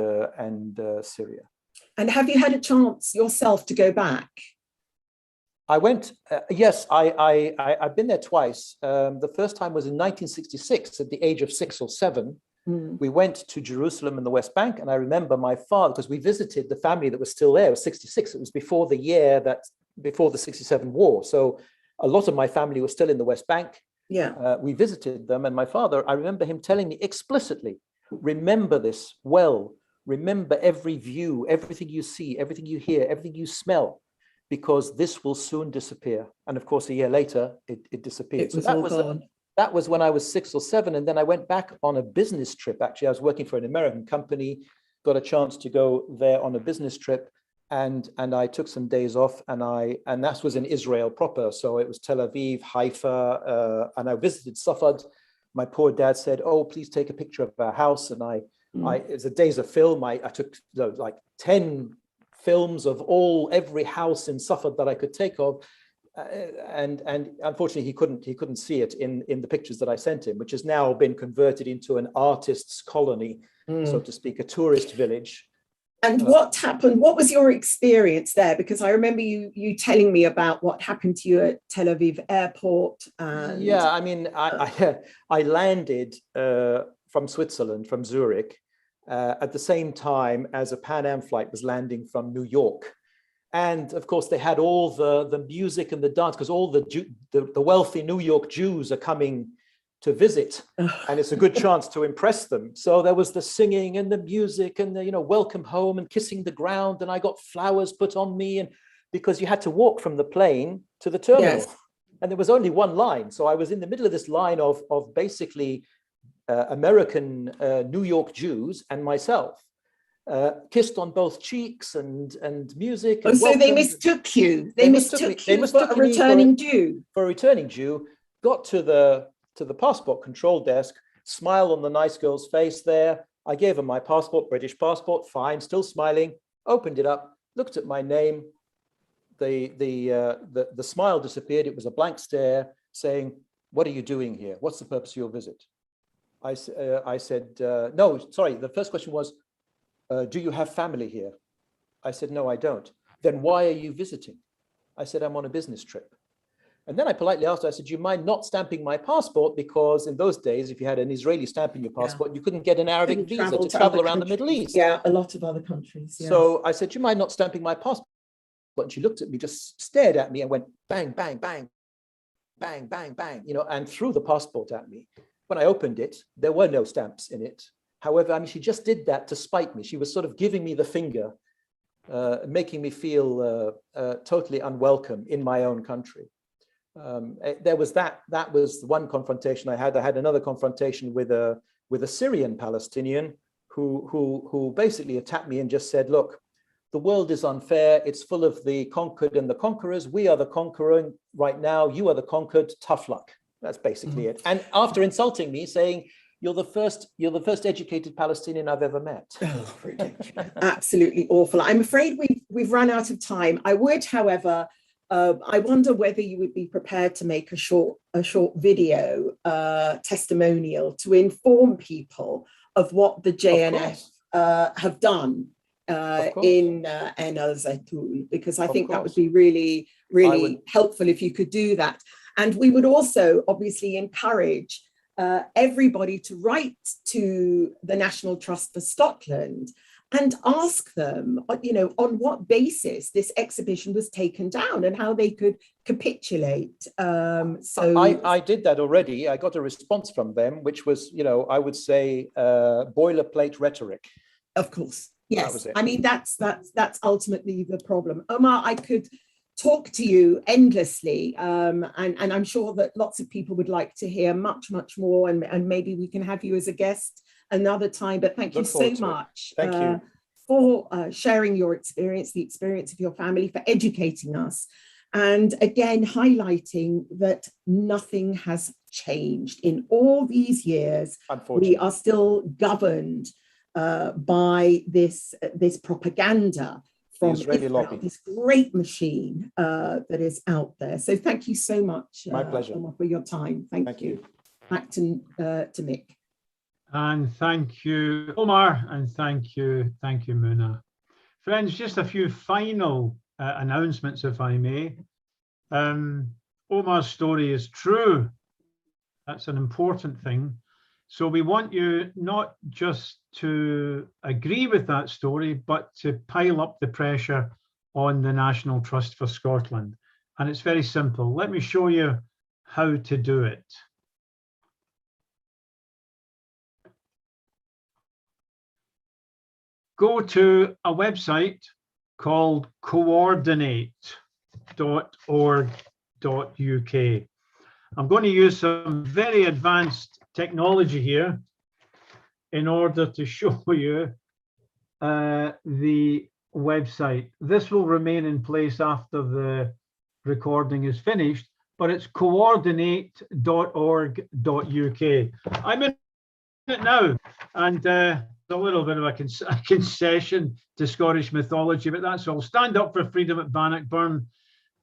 Syria. And have you had a chance yourself to go back? I went. Yes, I've been there twice. The first time was in 1966, at the age of 6 or 7. We went to Jerusalem and the West Bank, and I remember my father, because we visited the family that was still there. It was 66. It was before the 67 war. So a lot of my family was still in the West Bank. Yeah. We visited them, and my father, I remember him telling me explicitly, remember this well. Remember every view, everything you see, everything you hear, everything you smell, because this will soon disappear. And of course, a year later, it disappeared. It was all gone. That was when I was 6 or 7. And then I went back on a business trip. Actually, I was working for an American company, got a chance to go there on a business trip. And I took some days off, and that was in Israel proper. So it was Tel Aviv, Haifa, and I visited Safed. My poor dad said, oh, please take a picture of our house. And it's a days of film. I took like 10 films of every house in Safed that I could take of. And unfortunately he couldn't see it in the pictures that I sent him, which has now been converted into an artist's colony, so to speak, a tourist village. And what happened? What was your experience there? Because I remember you telling me about what happened to you at Tel Aviv airport. And yeah, I mean, I landed from Switzerland, from Zurich, at the same time as a Pan Am flight was landing from New York. And of course, they had all the music and the dance, because all the wealthy New York Jews are coming to visit, and it's a good chance to impress them. So there was the singing and the music and the welcome home and kissing the ground, and I got flowers put on me, and because you had to walk from the plane to the terminal, yes. And there was only one line, so I was in the middle of this line of basically American New York Jews and myself. Kissed on both cheeks and music. And so they mistook you. They mistook you for a returning Jew. For a returning Jew. Got to the passport control desk, smile on the nice girl's face there. I gave her my passport, British passport, fine, still smiling. Opened it up, looked at my name. The smile disappeared. It was a blank stare, saying, "What are you doing here? What's the purpose of your visit?" I said, "No, sorry." The first question was, do you have family here? I said, no, I don't. Then why are you visiting? I said, I'm on a business trip. And then I politely asked her, I said, do you mind not stamping my passport? Because in those days, if you had an Israeli stamp in your passport, you couldn't get an Arabic visa to travel around the Middle East. Yeah, a lot of other countries. Yes. So I said, do you mind not stamping my passport? And she looked at me, just stared at me and went bang, bang, bang, bang, bang, bang, and threw the passport at me. when I opened it, there were no stamps in it. However, I mean, she just did that to spite me. She was sort of giving me the finger, making me feel totally unwelcome in my own country. There was that was one confrontation I had. I had another confrontation with a Syrian Palestinian who basically attacked me and just said, look, the world is unfair. It's full of the conquered and the conquerors. We are the conqueror right now. You are the conquered. Tough luck. That's basically it. And after insulting me, saying, you're the first educated Palestinian I've ever met. Oh, absolutely awful. I'm afraid we've run out of time. I would, however, I wonder whether you would be prepared to make a short video testimonial to inform people of what the JNF have done in En al-Zaytun, because I think that would be really, really helpful if you could do that. And we would also obviously encourage everybody to write to the National Trust for Scotland and ask them, you know, on what basis this exhibition was taken down and how they could capitulate. So I did that already. I got a response from them, which was, you know, I would say boilerplate rhetoric. Of course, yes. I mean, that's ultimately the problem. Omar, I could talk to you endlessly, and I'm sure that lots of people would like to hear much, much more, and maybe we can have you as a guest another time. But thank you so much for sharing your experience, the experience of your family, for educating us, and again highlighting that nothing has changed in all these years. We are still governed by this propaganda from Israel, this great machine that is out there. So thank you so much, my pleasure, Omar, for your time. Thank you. Back to Mick. And thank you, Omar, and thank you, Muna. Friends, just a few final announcements, if I may. Omar's story is true. That's an important thing. So we want you not just to agree with that story, but to pile up the pressure on the National Trust for Scotland. And it's very simple. Let me show you how to do it. Go to a website called coordinate.org.uk. I'm going to use some very advanced technology here in order to show you the website. This will remain in place after the recording is finished, but it's coordinate.org.uk. I'm in it now, and a little bit of a concession to Scottish mythology, but that's all. Stand up for freedom at Bannockburn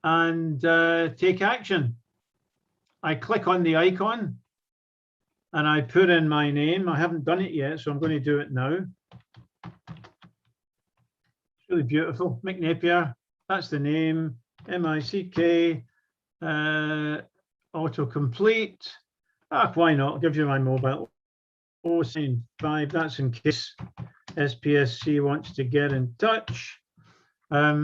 and take action. I click on the icon and I put in my name. I haven't done it yet, so I'm going to do it now. It's really beautiful. Mick Napier, that's the name. M-I-C-K, autocomplete. Why not? I'll give you my mobile. 075, that's in case SPSC wants to get in touch. Why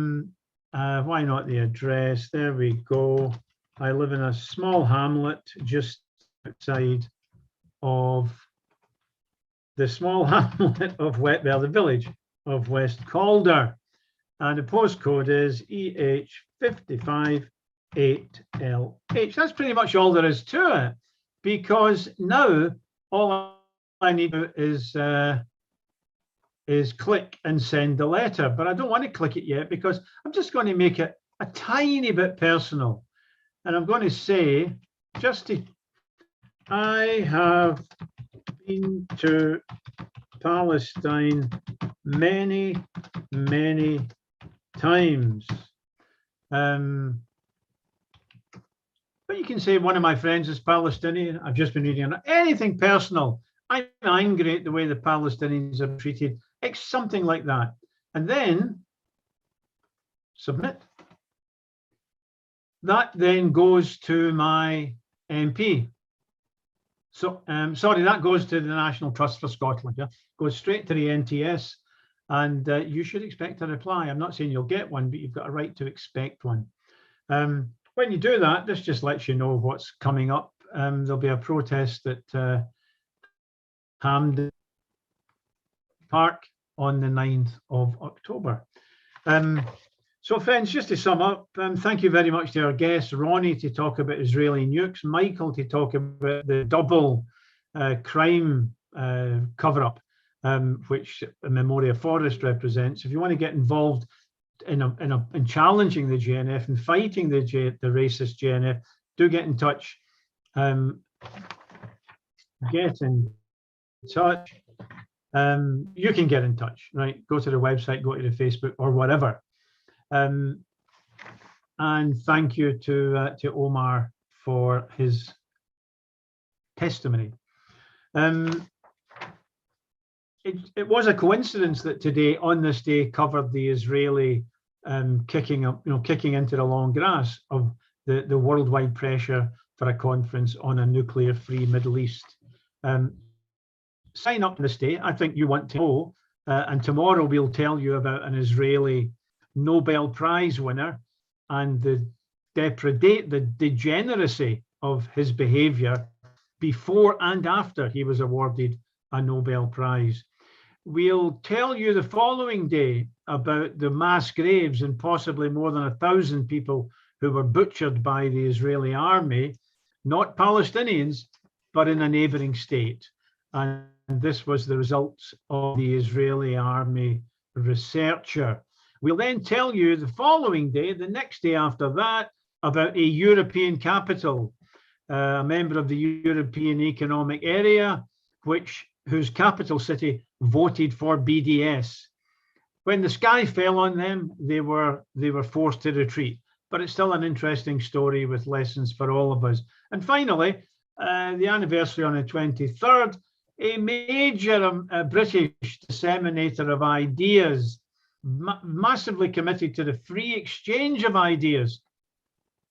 not the address? There we go. I live in a small hamlet just outside of the small hamlet of the village of West Calder, and the postcode is EH558LH. That's pretty much all there is to it, because now all I need to do is click and send the letter, but I don't want to click it yet because I'm just going to make it a tiny bit personal. And I'm going to say, I have been to Palestine many, many times. But you can say one of my friends is Palestinian. I've just been reading anything personal. I'm angry at the way the Palestinians are treated. It's something like that. And then submit. That then goes to my MP. So, sorry, that goes to the National Trust for Scotland. Yeah, goes straight to the NTS, and you should expect a reply. I'm not saying you'll get one, but you've got a right to expect one. When you do that, this just lets you know what's coming up. There'll be a protest that Hampden Park on the 9th of October. So friends, just to sum up, thank you very much to our guests, Ronnie to talk about Israeli nukes, Michael to talk about the double crime cover-up, which Memoria Forest represents. If you want to get involved in challenging the JNF and fighting the racist JNF, do get in touch. Get in touch. You can get in touch, right? Go to the website, go to the Facebook or whatever. And thank you to Omar for his testimony. It was a coincidence that today, on this day, covered the Israeli kicking into the long grass of the worldwide pressure for a conference on a nuclear-free Middle East. Sign up this day. I think you want to know, and tomorrow we'll tell you about an Israeli Nobel Prize winner and the degeneracy of his behavior before and after he was awarded a Nobel Prize. We'll tell you the following day about the mass graves and possibly more than 1,000 people who were butchered by the Israeli army, not Palestinians, but in a neighboring state. And this was the results of the Israeli army researcher. We'll then tell you the following day, the next day after that, about a European capital, a member of the European Economic Area, whose capital city voted for BDS. When the sky fell on them, they were forced to retreat. But it's still an interesting story with lessons for all of us. And finally, the anniversary on the 23rd, a major British disseminator of ideas, massively committed to the free exchange of ideas,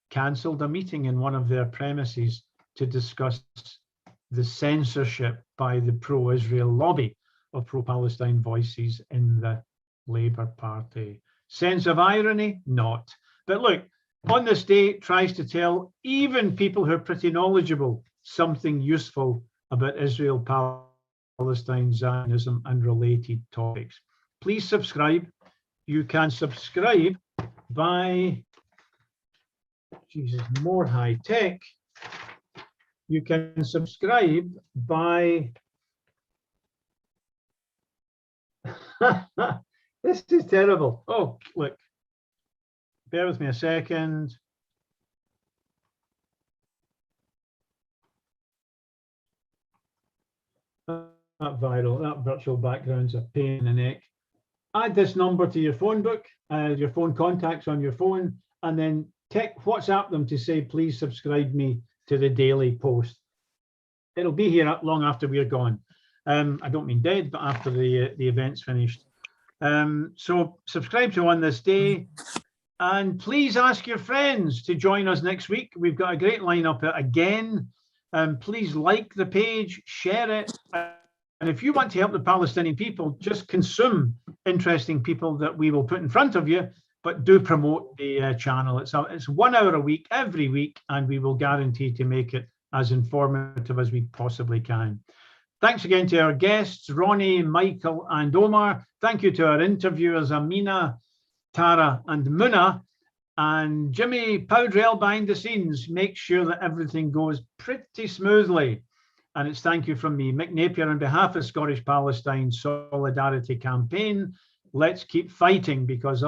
cancelled a meeting in one of their premises to discuss the censorship by the pro-Israel lobby of pro-Palestine voices in the Labour Party. Sense of irony? Not. But look, on this day, it tries to tell even people who are pretty knowledgeable something useful about Israel, Palestine, Zionism, and related topics. Please subscribe. You can subscribe by, Jesus, more high tech. You can subscribe by, this is terrible. Oh, look, bear with me a second. That viral, that virtual background's a pain in the neck. Add this number to your phone book, your phone contacts on your phone, and then WhatsApp them to say, please subscribe me to the daily post. It'll be here long after we're gone. I don't mean dead, but after the event's finished. So subscribe to On This Day, and please ask your friends to join us next week. We've got a great lineup again. Please like the page, share it. And if you want to help the Palestinian people, just consume interesting people that we will put in front of you, but do promote the channel. It's 1 hour a week, every week, and we will guarantee to make it as informative as we possibly can. Thanks again to our guests, Ronnie, Michael, and Omar. Thank you to our interviewers, Amina, Tara, and Muna. And Jimmy Powdrell behind the scenes makes sure that everything goes pretty smoothly. And it's thank you from me, Mick Napier, on behalf of Scottish Palestine Solidarity Campaign. Let's keep fighting, because